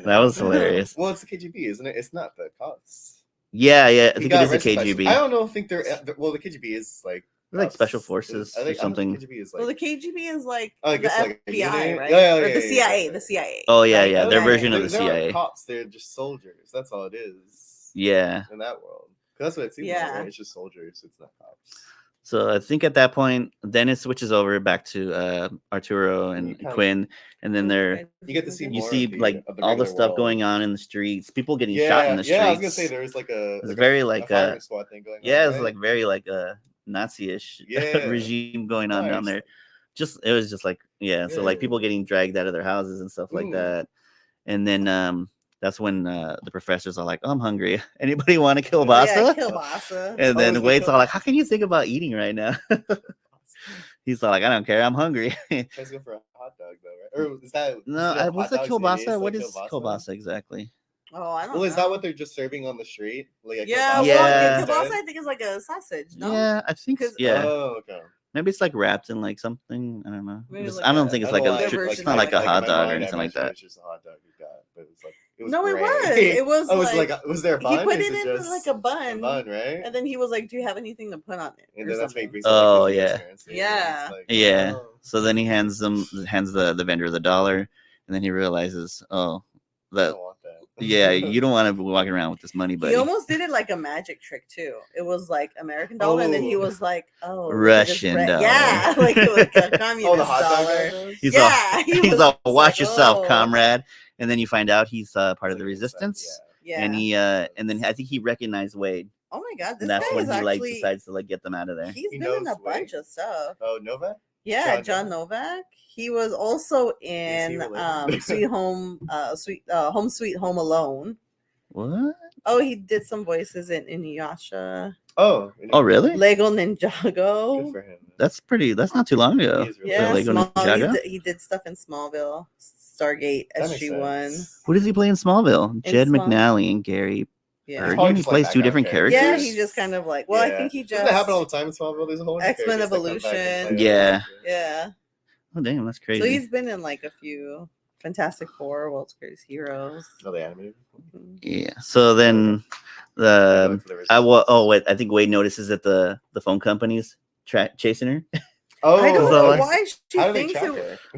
That was hilarious. Well, it's the KGB, isn't it? It's not the cops. Yeah. I think it is the KGB. I don't know. Think they're well. The KGB is like special forces or something. The KGB is like, well, the KGB is like the FBI, like right? Yeah, the CIA. The CIA. Oh yeah. Their version of the CIA. They're cops. They're just soldiers. That's all it is. Yeah. In that world. That's what it seems like, right? It's just soldiers. It's not cops. So I think at that point, then it switches over back to Arturo and Quinn, and then you get to see you see like all the stuff going on in the streets, people getting shot in the streets. Yeah, I was gonna say there was like a very like a squad thing going on. Yeah, it was like very like a Nazi-ish regime going on down there. It was just like so like people getting dragged out of their houses and stuff like that, and then that's when the professors are like, "Oh, I'm hungry. Anybody want a kielbasa?" Yeah, kielbasa. And then Wade's all like, "How can you think about eating right now?" He's all like, "I don't care. I'm hungry." Let's go for a hot dog, though, right? Or is that what's the kielbasa? What is kielbasa exactly? Oh, I don't know. Is that what they're just serving on the street? Like kielbasa I think is like a sausage. No? Yeah, I think. Yeah. Oh, okay. Maybe it's like wrapped in like something. I don't know. Like I don't think it's like it's not like a hot dog or anything like that. It's just a hot dog you got, but it's like it was. Oh, it's like was there a bun? He put it in like a bun. A bun, right? And then he was like, "Do you have anything to put on it?" And then that's fake. Oh yeah. Yeah. So then he hands the vendor the $1, and then he realizes, that. Yeah, you don't want to be walking around with this money, but he almost did it like a magic trick too. It was like American dollar, and then he was like, Russian dollar. Yeah, like a communist the hot dollar. He's all watch yourself, comrade. And then you find out he's part of the resistance. Yeah. And and then I think he recognized Wade. Oh my god, and that's when he like decides to like get them out of there. He's been in a bunch of stuff. Oh, Novak? Yeah, John Novak. He was also in Sweet Home Alone. What? Oh, he did some voices in Inuyasha. Oh, really? Lego Ninjago. Good for him. That's not too long ago. Yeah, Lego Ninjago. He did stuff in Smallville, Stargate, SG-1. Who does he play in Smallville? Jed McNally and Gary. Yeah, he plays two different characters. Yeah, he just kind of like. Well, I think he just. Doesn't that happen all the time in Smallville? There's a whole X-Men Evolution. Yeah. Yeah. Oh damn, that's crazy. So he's been in like a few Fantastic Four, World's Greatest Heroes. Oh, the animated. Yeah. So then I think Wade notices that the phone company's chasing her. Oh, I don't know why she thinks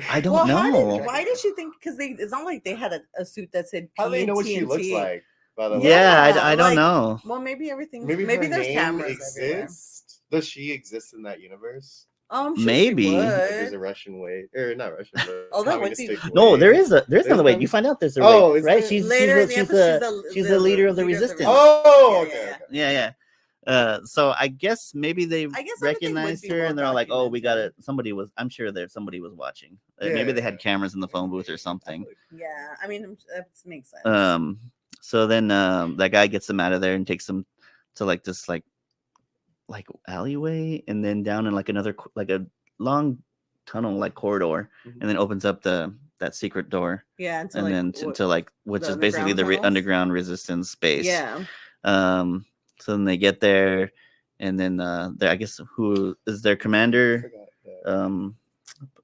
I don't know. Why did she think? Because it's not like they had a suit that said How do they know what she looks like? By the way? Yeah, I don't know. Well, maybe everything. Maybe there's cameras everywhere. Does she exist in that universe? Sure maybe there's a Russian Wade, or not Russian. But that would be. No, there's another Wade. You find out there's a Wade, right? She's the leader of the resistance. Oh, okay. Yeah. So I guess maybe they I guess everything would recognized be her, and they're all like, "Oh, we got well-documented. it." Somebody was. I'm sure somebody was watching. Maybe they had cameras in the phone booth or something. Yeah, I mean that makes sense. So then that guy gets them out of there and takes them to like this like alleyway, and then down in like another like a long tunnel like corridor, and then opens up that secret door. Yeah, and then to like which is basically the underground resistance space. Yeah. So then they get there, and then I guess who is their commander?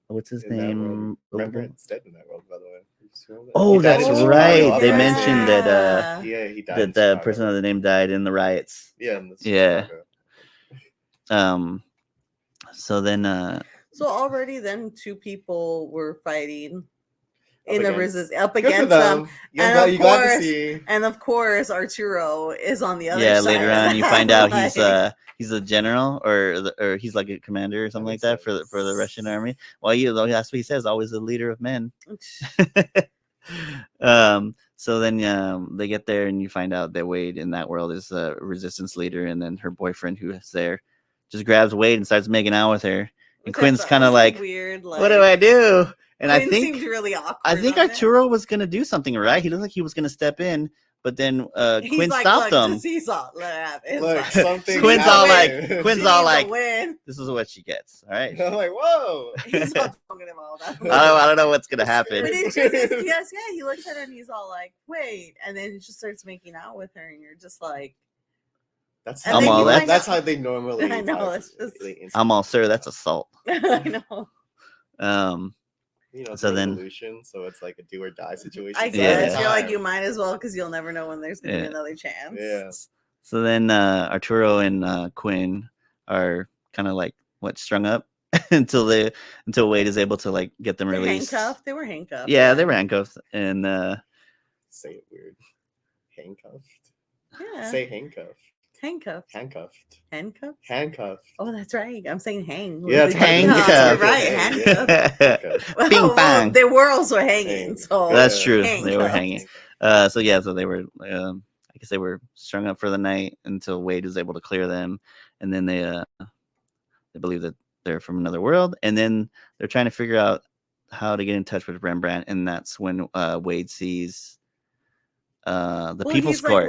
What's his name? Rembrandt's dead in that world, by the way. Oh, that's right. They yeah. mentioned that he died. That the person of the name died in the riots. Yeah. So then. So already then 2 people were fighting in the resistance up Good for against them. And of course, Arturo is on the other side. Yeah, later on you find out he's a general or he's like a commander or something like that for the Russian army. Well, that's what he says, always the leader of men. So then they get there and you find out that Wade in that world is a resistance leader, and then her boyfriend who is there just grabs Wade and starts making out with her. And Quinn's kind of like, weird, what do I do? And Quinn seemed really awkward. I think Arturo was gonna do something, right? He looked like he was gonna step in, but then Quinn stopped him. Quinn's all like, this is what she gets. All right. I'm like, whoa. He's not talking about that. I don't know what's gonna happen. But it's just, he looks at her and he's all like, wait, and then he just starts making out with her, and you're just like. That's how they normally. I know. It's just. I'm all, sir. That's assault. I know. It's so then evolution, so it's like a do or die situation. I guess you're like, you might as well, because you'll never know when there's gonna be another chance. Yeah. So then Arturo and Quinn are kind of like strung up until Wade is able to like get them released. Handcuffed. They were handcuffed. Yeah, they were handcuffed, and say it weird. Handcuffed. Yeah. Say handcuffed. Handcuffed. Oh, that's right. I'm saying hang. Yeah, it's handcuffed. Right, handcuffed. Bing bang. They were also hanging. So that's true. They were hanging. So they were. I guess they were strung up for the night until Wade was able to clear them, and then they believe that they're from another world, and then they're trying to figure out how to get in touch with Rembrandt, and that's when Wade sees. The People's Court.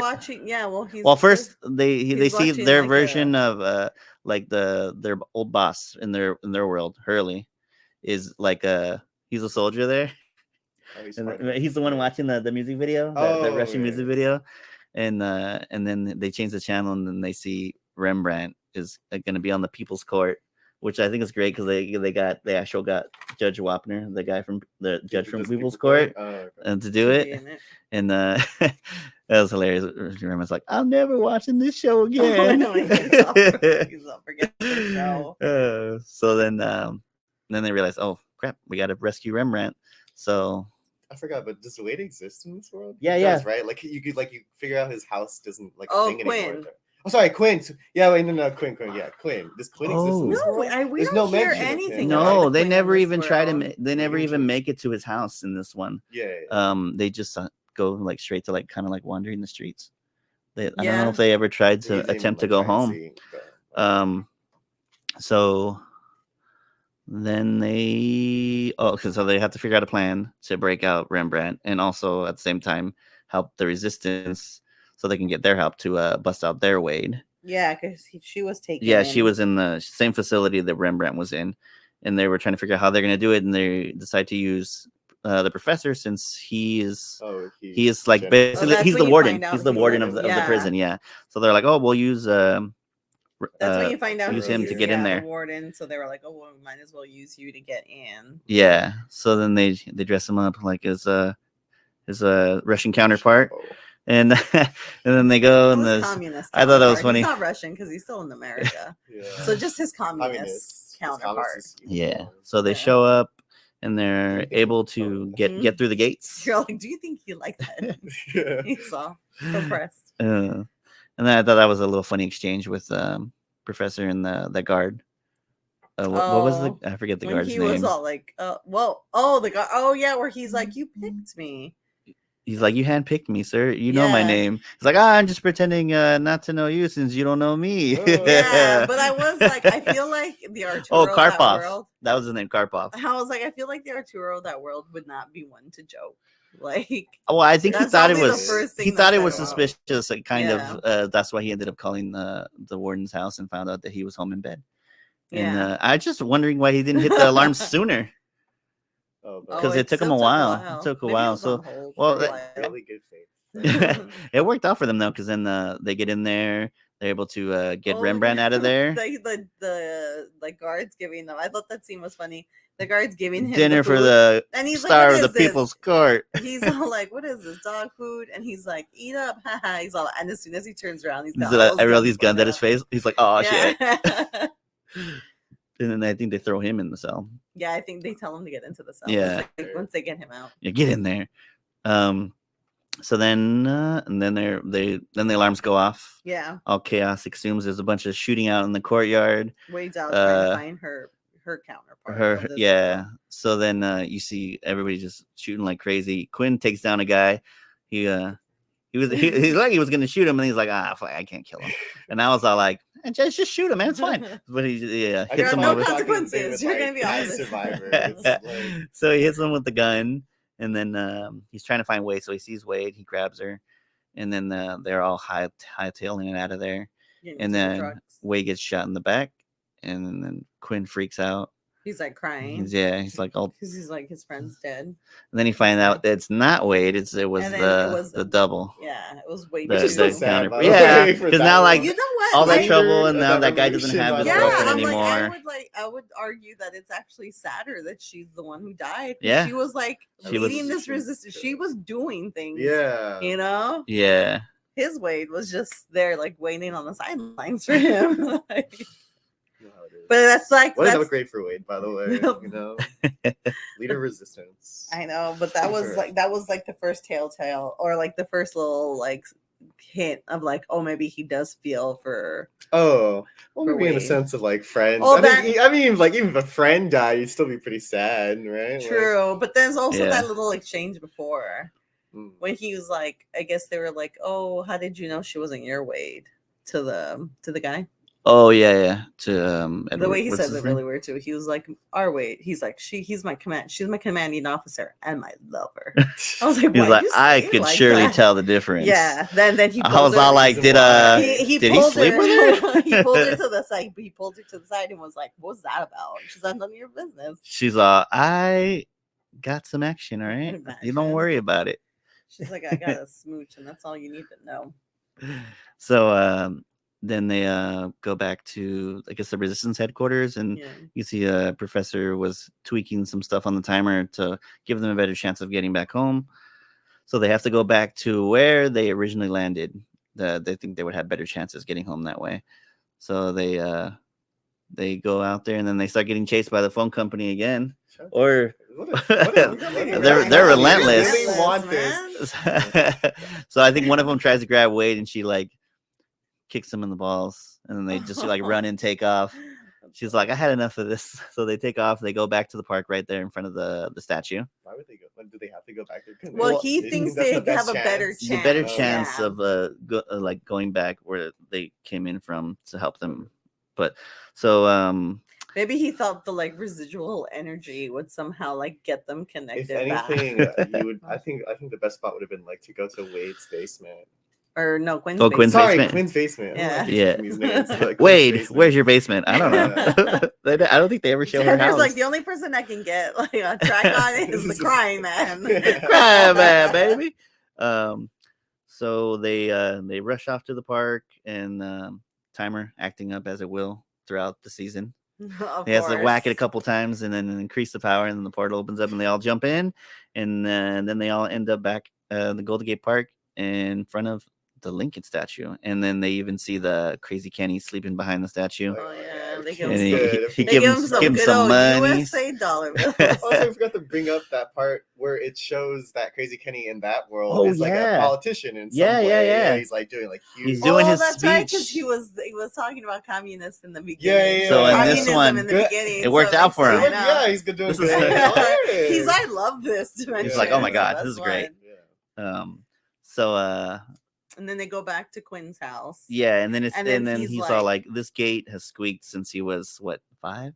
First they see their version of like their old boss in their world. Hurley is like he's a soldier there. He's the one watching the music video, the Russian music video, and then they change the channel, and then they see Rembrandt is going to be on the People's Court, which I think is great because they actually got Judge Wapner, the guy from the judge from People's Court, and to do it. And that was hilarious. Remember's like, I'm never watching this show again. I'll forget the show. So then they realize, oh crap, we got to rescue Rembrandt. So I forgot, but does Wade exist in this world? Yeah, yeah. Right. Like you figure out his house doesn't like thing Quinn. Anymore. Oh, sorry, Quinn. Yeah, wait, no, Quinn. Yeah, Quinn. Does Quinn exist in this world? We don't hear anything. No, they never even try to. They never even make it to his house in this one. Yeah. They just go like straight to like kind of like wandering the streets. I don't know if they ever tried to attempt to go home. So then so they have to figure out a plan to break out Rembrandt, and also at the same time help the resistance so they can get their help to bust out their Wade. Yeah, because she was taken. Yeah, she was in the same facility that Rembrandt was in, and they were trying to figure out how they're going to do it, and they decide to use the professor, since he is like basically he's the warden. He's the warden of the prison. Yeah. So they're like, oh, we'll use that's when you find out use him to get in there. The warden. So they were like, oh, well, we might as well use you to get in. Yeah. So then they dress him up like his Russian counterpart. And then they go and I thought that was funny. He's not Russian because he's still in America. So just his communist counterpart. Yeah. So they show up and they're able to get through the gates. You're like, do you think you like that? He's all so pressed. And then I thought that was a little funny exchange with Professor and the guard. What was I forget the guard's name. He was all like, the guard. Oh yeah, where he's like, you picked me. he's like, you handpicked me, sir. You know my Yeah. name. He's like, I'm just pretending not to know you since you don't know me. Yeah, but I was like, I feel like the Arturo of that Karpov. world. That was his name, Karpov. I was like, I feel like the Arturo of that world would not be one to joke. Like, Well, I think he that's thought it probably the was. first He thing thought that it was set him up. suspicious. Like, kind Yeah. of. That's why he ended up calling the warden's house and found out that he was home in bed. And Yeah. I just wondering why he didn't hit the alarm sooner. Oh, Because it took still him a while. It took a Maybe while. was So on hold well, for a that- while. really good faith. it worked out for them though, because then they get in there. They're able to get Oh, Rembrandt out of there. The guards giving them. I thought that scene was funny. The guards giving him Dinner the for food, the and he's star like, of "What the is this?" people's court. He's all like, "What is this dog food?" And he's like, "Eat up!" He's all, and as soon as he turns around, he's got all I these guns at his face. He's like, oh shit. shit. And then I think they throw him in the cell. Yeah, I think they tell him to get into the cell. Yeah. Once they get him out. Yeah, get in there. So then and then the alarms go off. Yeah, All chaos assumes there's a bunch of shooting out in the courtyard. Wade's out trying to find her counterpart. of this Yeah. world. So then you see everybody just shooting like crazy. Quinn takes down a guy. He like he was gonna shoot him, and he's like, fuck, I can't kill him. And I was all like, just shoot him, man, it's fine. But he I hits got him no with consequences. You're gonna be honest. Survivor. It's like, so he hits him with the gun, and then he's trying to find Wade. So he sees Wade, he grabs her, and then they're all hightailing it out of there. Getting And to the then drugs. Wade gets shot in the back, and then Quinn freaks out. He's like crying. He's like, oh. Because he's like, his friend's dead. And then he finds out that it's not Wade. It was And then it was the double. Yeah, it was Wade. The, Which is the so sad, counter- by the yeah, way, for because that now like one. You know what? all that Like, trouble, and now the that guy doesn't revolution, have by his the way. girlfriend I'm anymore. I would argue that it's actually sadder that she's the one who died. Yeah. She was like She was- leading this resistance. She was doing things. yeah. You know? Yeah, His Wade was just there like waiting on the sidelines for him. Like, You know how it is. but that's like What an that's upgrade for Wade, by the way. Nope. You know, leader of resistance. I know, but that was like the first telltale or like the first little like hint of like, oh, maybe he does feel for Oh, well, For maybe in a Wade. sense of like friends. Oh, I mean, like even if a friend died, you'd still be pretty sad, right? true. But there's also Yeah. that little exchange before Like, when he was like, I guess they were like, oh, how did you know she wasn't your Wade? To the guy. Oh yeah. To Edward, The way he what's says his it name? really weird too. He was like, our Wade. He's like, she's my commanding officer and my lover. I was like, He's why'd like, you I say it could like surely that? tell the difference. Yeah. Then he I pulled was her- all like, Reason did why. did he pulled sleep her- with her? He pulled her to the side. He pulled her to the side and was like, "What's that about?" She's like, "None of your business." She's I got some action, all right? You don't Imagine. worry about it. She's like, "I got a smooch, and that's all you need to know." So then they go back to, I guess, the resistance headquarters, and Yeah. you see Professor was tweaking some stuff on the timer to give them a better chance of getting back home. So they have to go back to where they originally landed. They think they would have better chances getting home that way. So they go out there, and then they start getting chased by the phone company again. Or they're relentless. They really want this. So I think one of them tries to grab Wade, and she like kicks him in the balls, and then they just like run and take off. She's like, I had enough of this. So they take off. They go back to the park right there in front of the statue. Why would they go? When do they have to go back there? Couldn't Well, they- he they thinks think that's they the have best a better chance? The better Chance, chance yeah. of like going back where they came in from to help them. But so Maybe he thought the like residual energy would somehow like get them If connected anything, back. you would. I think the best spot would have been like to go to Wade's basement. Or no, Quinn's. Oh, Quinn's basement. Sorry, basement. Quinn's basement. Yeah. Yeah. These names, like, Quinn's Wade, basement. where's your basement? I don't know. I don't think they ever show her There's house. like the only person that can get like a track on it is the crying man. Cry, man, baby. So they rush off to the park, and timer acting up as it will throughout the season. Of He has to whack it a course. couple times and then increase the power, and then the portal opens up and they all jump in, and then they all end up back the Golden Gate Park in front of the Lincoln statue, and then they even see the crazy Kenny sleeping behind the statue. Oh yeah, they And give he, him he, some, he they give give him him some give him good some old money. USA dollar bills. Also, I forgot to bring up that part where it shows that Crazy Kenny in that world Oh, is like yeah. a politician in some Yeah, yeah, way. yeah. He's like doing like huge. He's doing his that's right, because speech. he was talking about communists in the beginning. Yeah, yeah, So in Communism this one, in the good- beginning, it worked so out for makes him. sense. I know. Yeah, he's good doing This is- good. He's I love this dimension. He's like, oh my so God, that's this is great. fine. So And then they go back to Quinn's house. yeah, and then And then he's he's all like, this gate has squeaked since he was what, 5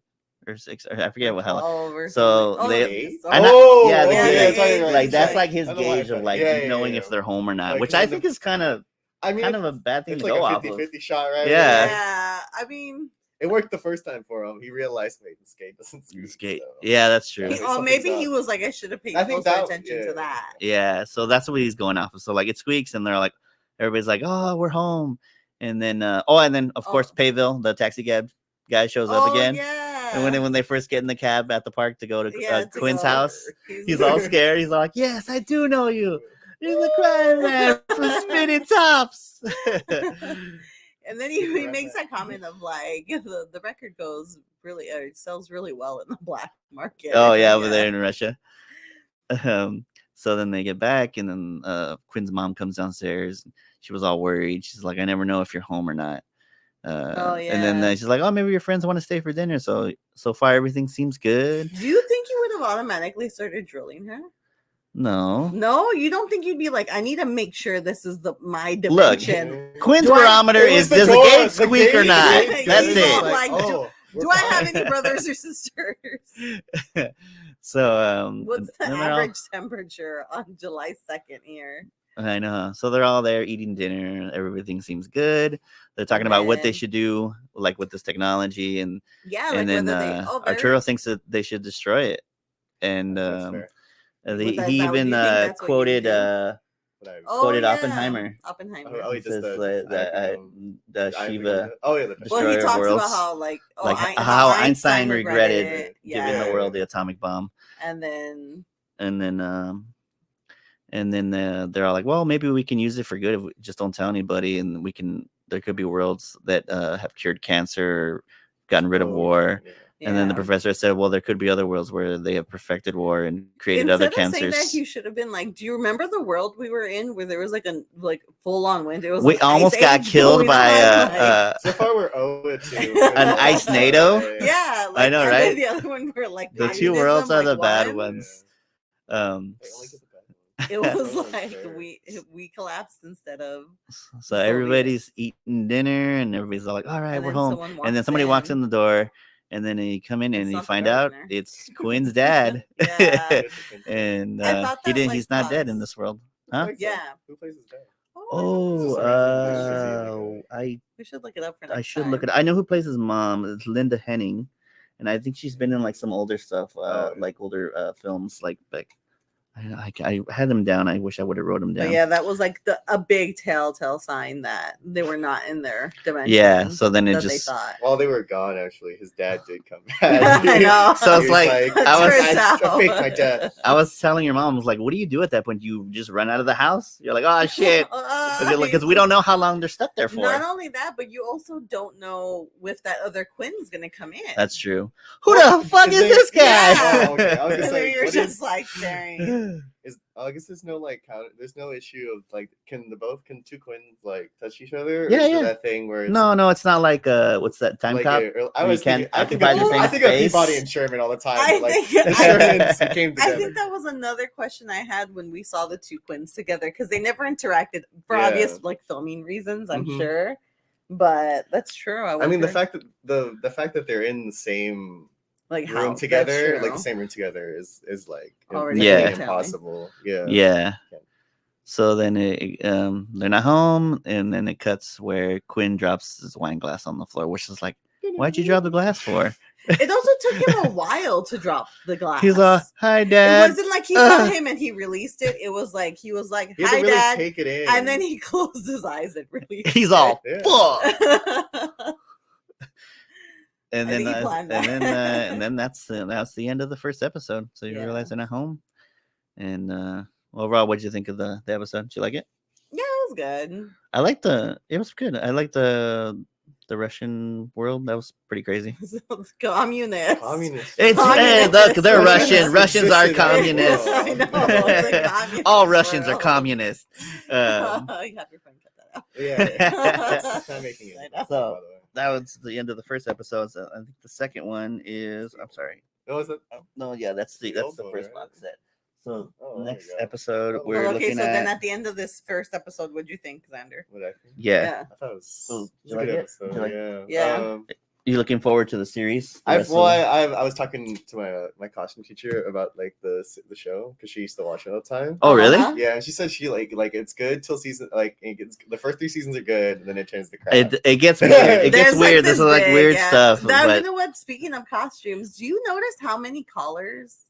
or 6, or I forget what how. 12 or So something. they- Gate? so- I know- Oh, yeah, the yeah, gate. yeah, yeah, Like yeah. that's like his I know why I gauge of thought- like yeah, knowing yeah. if they're home or not, Like, which 'cause I in the- think is kind of I mean, a bad thing it's to like go a off 50-50 of. shot, right? Yeah. Yeah, I mean, It worked the first time for him. He realized, wait, this gate doesn't squeak. This gate. So. Yeah, that's true. Yeah. oh, something's maybe he up. was like, I should have paid I think closer that- attention yeah. to that. Yeah, so that's what he's going off of. So like it squeaks, and they're like, everybody's like, oh, we're home, and then and then of course Payville, the taxi cab guy, shows up again. Yeah. And when they first get in the cab at the park to go to to Quinn's go. house, he's all scared. He's like, yes, I do know you. You're the crime man from Spinning Tops. And then he makes that comment of like the record goes really sells really well in the black market. Oh yeah, over there in Russia. So then they get back, and then Quinn's mom comes downstairs. She was all worried. She's like, I never know if you're home or not. And then she's like, oh, maybe your friends want to stay for dinner. So far everything seems good. Do you think you would have automatically started drilling her? No. No, you don't think you'd be like, I need to make sure this is my dimension. Quinn's Do I- barometer It was is the does the door, gate the squeak or gate, not? the gate, That's he's it. all like, we're Do I have fine. any brothers or sisters? So What's the then they're all- average temperature on July 2nd here? I know. So they're all there eating dinner. Everything seems good. They're talking about what they then- should do, like with this technology, and Yeah, like and then whether they Arturo thinks that they should destroy it, and That's fair. he Is that what even you think? That's what you quoted did? What I- quoted Oppenheimer. Oppenheimer. Oh, he It just says the the I Shiva. forget Oh yeah, the Destroy Well, he our talks worlds. about how like How Einstein regretted it. giving Yeah. the world the atomic bomb, And then and then they're all like, well, maybe we can use it for good if we just don't tell anybody, and there could be worlds that have cured cancer, or gotten rid of war. Yeah. And then the yeah. professor said, well, there could be other worlds where they have perfected war and created other Instead of saying cancers. that, you should have been like, do you remember the world we were in where there was like a full on winter? It was We like almost Ice got Age killed going by on, So far we're 0-2. An ice NATO? yeah, I know, and then right? the other one were like The two communism, worlds are like, the bad one. ones. They only get the bad ones. It was Oh, like sure. we collapsed instead of So everybody's eating dinner, and everybody's all like, all right, and we're then home. someone And then walks somebody walks in the door, and then you come in It's and you not the find out gardener. it's Quinn's dad. Yeah. And I thought that, he's not dead in was- this world. Who Huh? plays Yeah. him? Who plays his dad? Oh, We should look it up for next I should time. look at. I know who plays his mom. It's Linda Henning, and I think she's been in like some older stuff, like older films. Like I had them down. I wish I would have wrote them down. But yeah, that was like a big telltale sign that they were not in their dimension. Yeah, so then it that they just thought. While they were gone, actually, his dad did come back. I know. So it's He was like, I was- Turns out. I faked my death. I was telling your mom, I was like, "What do you do at that point? You just run out of the house? You're like, oh shit, because we don't know how long they're stuck there for." Not only that, but you also don't know if that other Quinn's gonna come in. That's true. Who the fuck is this guy? Yeah. Oh, okay. I was And just then like, you're what just is- like staring. I guess there's no like there's no issue of like can two Quinns like touch each other? Or Yeah, is it yeah. that thing where it's No, it's not like what's that time like cop? I You was can't thinking, I think occupy the same I think of space. Peabody and Sherman all the time. I Like think- the I- Shermans who came I together. think that was another question I had when we saw the two Quinns together because they never interacted for Yeah. obvious like filming reasons, I'm Mhm. sure. But that's true. I mean, the wonder, fact that they're in the same like room that's together, like true. the same room together, is like Already Yeah. technically impossible. Yeah. Yeah. Yeah. So then they're not home, and then it cuts where Quinn drops his wine glass on the floor, which is like, why'd you drop the glass for? It also took him a while to drop the glass. He's like, hi, it Dad. wasn't like he saw him and he released it. It was like he was like, You have "Hi, to really Dad," take it in, and then he closed his eyes and released. He's all, Yeah. fuck. And I then, think he planned and then that's the end of the first episode. So you Yeah. realize they're not home. And overall, what did you think of the episode? Did you like it? Yeah, it was good. It was good. I liked the Russian world. That was pretty crazy. Communist. communist. It's Communist. look, they're Communist Russian. Russians are existed in the communists. world. I know, it's a communist All Russians are world. communists. You have your friend cut that out. Yeah, it's not making it. I know. So- by the way. That was the end of the first episode. So I think the second one is. I'm sorry. No, is that? No, yeah, that's the The old first one, right? box set. So Oh, there next you go. episode, Oh, we're okay, looking so at. then at the end of this first episode, what'd you think, Xander? What I think? Yeah. I thought it was, Oh, it was you a like good it? episode. You like- Yeah. You looking forward to the series? The I rest of it? I was talking to my costume teacher about like the show because she used to watch it all the time. Oh, really? Uh-huh. Yeah, and she said she like it's good till season like the first 3 seasons are good, and then it turns to crap. It gets weird. It gets There's, like, weird. This is like big, weird yeah. stuff. Now, But you know what? Speaking of costumes, do you notice how many collars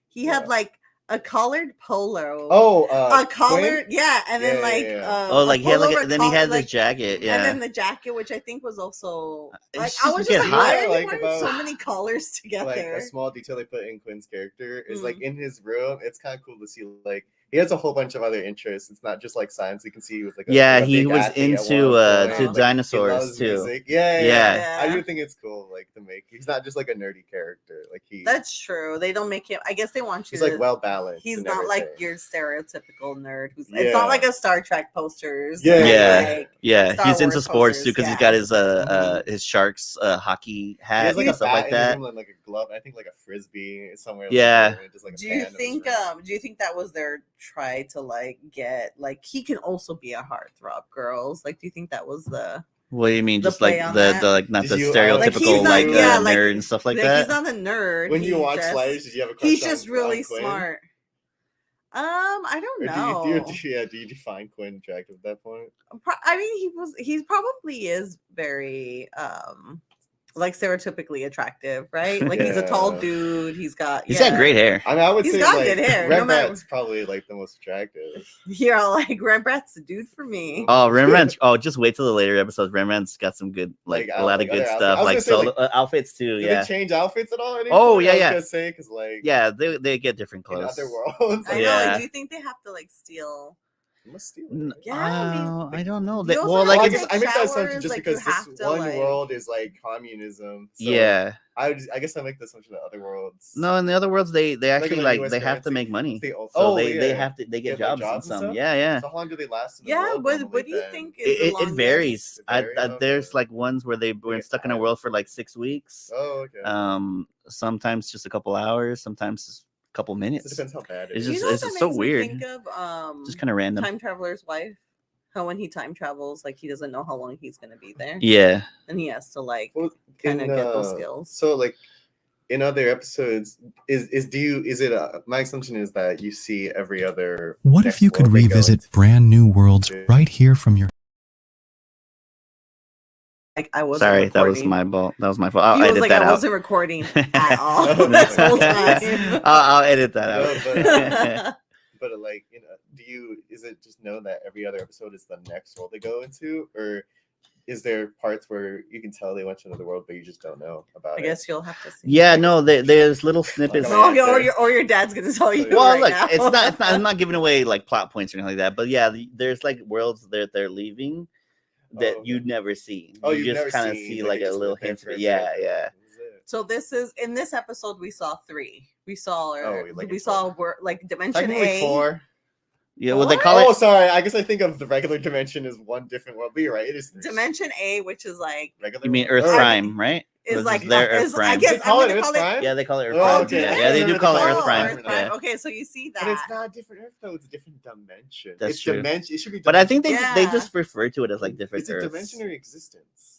he had? Yeah. Like a collared polo. Oh, a collared, Quinn? yeah, and then Yeah, like yeah, yeah. oh, like he had like pullover then he had collar, this jacket. Yeah. and then the jacket, which I think was also like It's I just was get just like, hot. why are you Like, wearing about- so many collars together? Like a small detail they put in Quinn's character is like Mm. in his room. It's kind of cool to see like he has a whole bunch of other interests. It's not just like science. You can see he was like Yeah, a he big was athlete at into one point. to Like, dinosaurs, he loves too. music. Yeah. Yeah. I do think it's cool like to make. He's not just like a nerdy character. Like That's true. They don't make him. I guess they want you. he's to, like well balanced. He's and not like everything. your stereotypical nerd. It's Yeah. not like a Star Trek posters. Yeah. and, Yeah. like, Yeah, Star he's into Wars sports too posters, because he's yeah. got his Sharks hockey He hat has like and a stuff bat like in his that. room and like a glove. I think like a frisbee somewhere. Yeah. Like, just, like, a Do fan you of his think room. do you think that was their try to like get like he can also be a heartthrob, girls? Like, do you think that was the What do you mean? the Just like play on the that? like not Did the you, like, he's stereotypical not- like yeah, like- nerd and stuff like he's that. not a nerd. When you he watch just, Sliders, did you have a crush he's just on really Quinn? smart. I don't Or know. do you find Quinn attractive at that point? I mean, he probably is very like stereotypically attractive, right? Like he's a tall Yeah. dude. He's got He's got great hair. I mean, I would He's say got like good hair, no matter- Rembrandt's probably like the most attractive. You're all like Rembrandt's the dude for me. Oh, Rembrandt. Oh, just wait till the later episodes. Rembrandt's got some good, like Like, a lot like of good other stuff, outfits. I was like gonna say, solo like, outfits too. Do Yeah, they change outfits at all? Or anything? Oh, I yeah, was yeah. gonna say because like yeah. They get different in clothes. other worlds, I like, know. Like, Yeah. do you think they have to like steal? you must steal N- it. Yeah, I mean, I don't know. you They, also well, have like to it's, take I make that assumption showers, just like, you because this have to, one like- world is like communism. So yeah. I guess I make the assumption that other worlds. No, in the other worlds, they actually in like US they have to currency. make money. They, So they yeah. have to they get Get, like, jobs and and some. stuff? Yeah, yeah. So how long do they last? In the Yeah. world What normally do you then? think is the It longest? varies. It varies? There's Okay. like ones where they were get stuck in a tired. world for like 6 weeks. Oh, okay. Sometimes just a couple hours. Sometimes just a couple So minutes. it depends how bad it It's is. You just- know what it's that just so makes me weird. Think of Just kind of random. Time Traveler's Wife. How when he time travels, like he doesn't know how long he's gonna be there, Yeah. and he has to like Well, kind of in, get those uh, skills. So like in other episodes, my assumption is that you see every other. What next if you could world they go revisit into. brand new worlds right here from your Like I wasn't. Sorry, that was recording. my fault. That was my fault. I'll He was edit like, that I out. wasn't recording at all Oh, this whole nice. time. I'll edit that No, out. But like, is it just know that every other episode is the next world they go into, or is there parts where you can tell they went to another world, but you just don't know about I it? guess you'll have to see. Yeah, no, there's little snippets. No, No, or your dad's gonna tell you. Well, right look, now. it's not. I'm not giving away like plot points or anything like that. But yeah, there's like worlds that they're leaving that Oh, okay. you'd never see. Oh, you you've just never kind of seen, see but like they a just little live there hint of for it. a Yeah, bit. yeah. So this is in this episode we saw 3. We saw like we in saw total. like dimension Technically A. 4. Yeah, well, they What? call Oh, it. sorry. I guess I think of the regular dimension as one different world. But you're right. It is 3. Dimension A, which is like Regular. You mean world? Earth Oh, Prime, right? is This like their Earth is, I Prime. guess They call I'm it gonna Earth call it. Prime? Yeah, they call it Earth Oh, Prime. okay. Yeah, they do call it Earth Oh, Prime. Earth Prime. Yeah. Okay, so you see that. But it's not a different Earth though. It's a different dimension. That's it's true. Dimension. It should be. But I think they Yeah. just refer to it as like different It's a Earths. dimensionary existence.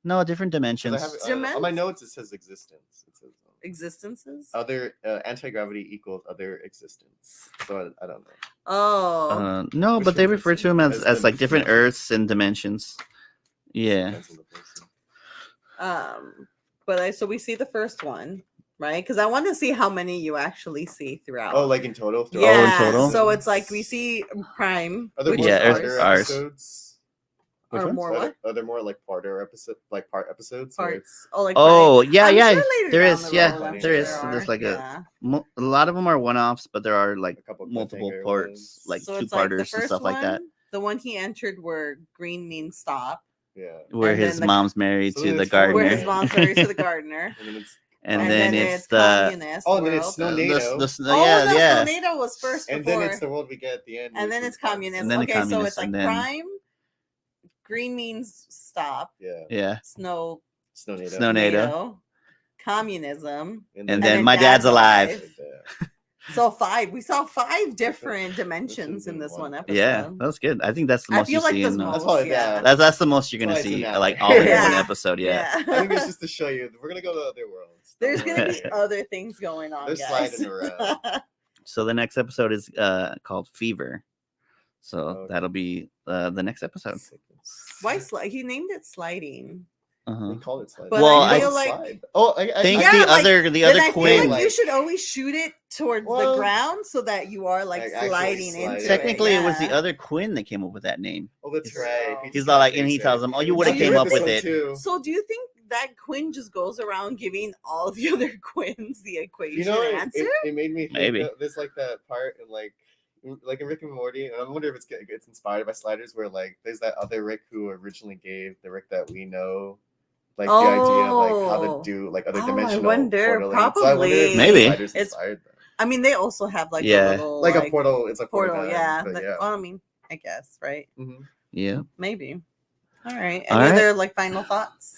No, different 'Cause dimensions. I have on my Dimens- notes. It says existence. It says existences. other anti-gravity equals other existence. So I don't know. Oh, No, Which but they one is refer it? to them As as the like different dimension. Earths and dimensions. Yeah. Depends on the person. but so we see the first one, right? Because I want to see how many you actually see throughout. Oh, like in total. throughout Oh, in yeah. total? So it's like we see Prime, Are there which more Yeah, is Earth- parter ours. ours. episodes? Which Or ones? more what? Are there more like part episodes? Where Parts. Oh, like Oh, Prime. yeah, I'm yeah. sure later There down is, the yeah, road, I'm there sure is. are. There's like Yeah. a lot of them are one-offs, but there are like a couple multiple cliffhanger parts, ones? like So it's like the two-parters and first stuff like that, one, the one he entered where green means stop, Yeah. where and his then the- mom's married So to then the it's four. where gardener, his mom's married to the gardener. And then it's and then it's the communist Oh, and then it's world. Snow the NATO. Oh, yeah, no, yeah. Tornado was first and before, then it's the world we get at the end. and which then is it's communist. And then the Okay, so communist, it's like and then- Prime. Green means stop. Yeah. Yeah, Snow. Snow NATO. Snow NATO. NATO, communism. and And then then my dad's Dad's alive. alive. Right there. So we saw 5 different dimensions in this one episode. Yeah, that was good. I think that's the I most you feel like see this in most, That's probably yeah. that's the most you're gonna That's why see it's an like hour. all in one Yeah. episode. Yeah. I think it's just to show you we're gonna go to other worlds. There's Don't gonna be worry. other things going on, They're guys. sliding around. So the next episode is called Fever. So Okay. that'll be the next episode. Why he named it sliding? Uh-huh. They call it slide. But Well, I I feel like slide. Oh, Think Yeah, the like, other then I feel Quinn. like you should always shoot it towards the Well, ground so that you are like like, actually sliding sliding. into Technically, it was the yeah. other Quinn that came up with that name. Oh, that's right. He He's just not like, kinda and he thinks tells it. him, "Oh, you It would have was came in up with episode it." 2. So do you think that Quinn just goes around giving all the other Quinns the equation You know, answer? it made me think Maybe. there's like that part in like in Rick and Morty, and I wonder if it's inspired by Sliders, where like there's that other Rick who originally gave the Rick that we know, like the idea of like how to do like other dimensional. I wonder, portaling. probably. So I wonder if Maybe. Sliders It's- inspired them. I mean, they also have like Yeah. a little Like a portal. It's a portal, gun, yeah. But yeah. Well, I mean, I guess, right? Mhm. Yeah. Maybe. All right. All Any right. other like final thoughts?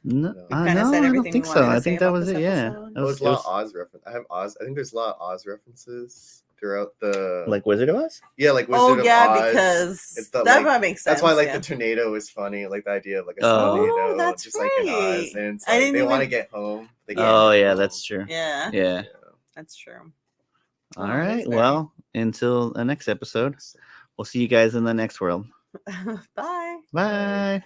No, We've kinda no, said I everything don't we think so. wanted to I say think that about was this it. Yeah. episode. There's a lot of Oz reference. I have Oz. I think there's a lot of Oz references throughout the like Wizard of Oz. yeah, like Wizard Oh of yeah, Oz. because It's the, that like, might make sense. That's why like yeah. the tornado is funny, like the idea of like a Oh. tornado, Oh, that's just like in Oz, right. and it's I like didn't they want to even- get home. They can't Oh get yeah, home. that's true. Yeah, Yeah. that's true. All Oh, right. that's very- Well, until the next episode, we'll see you guys in the next world. Bye. Bye.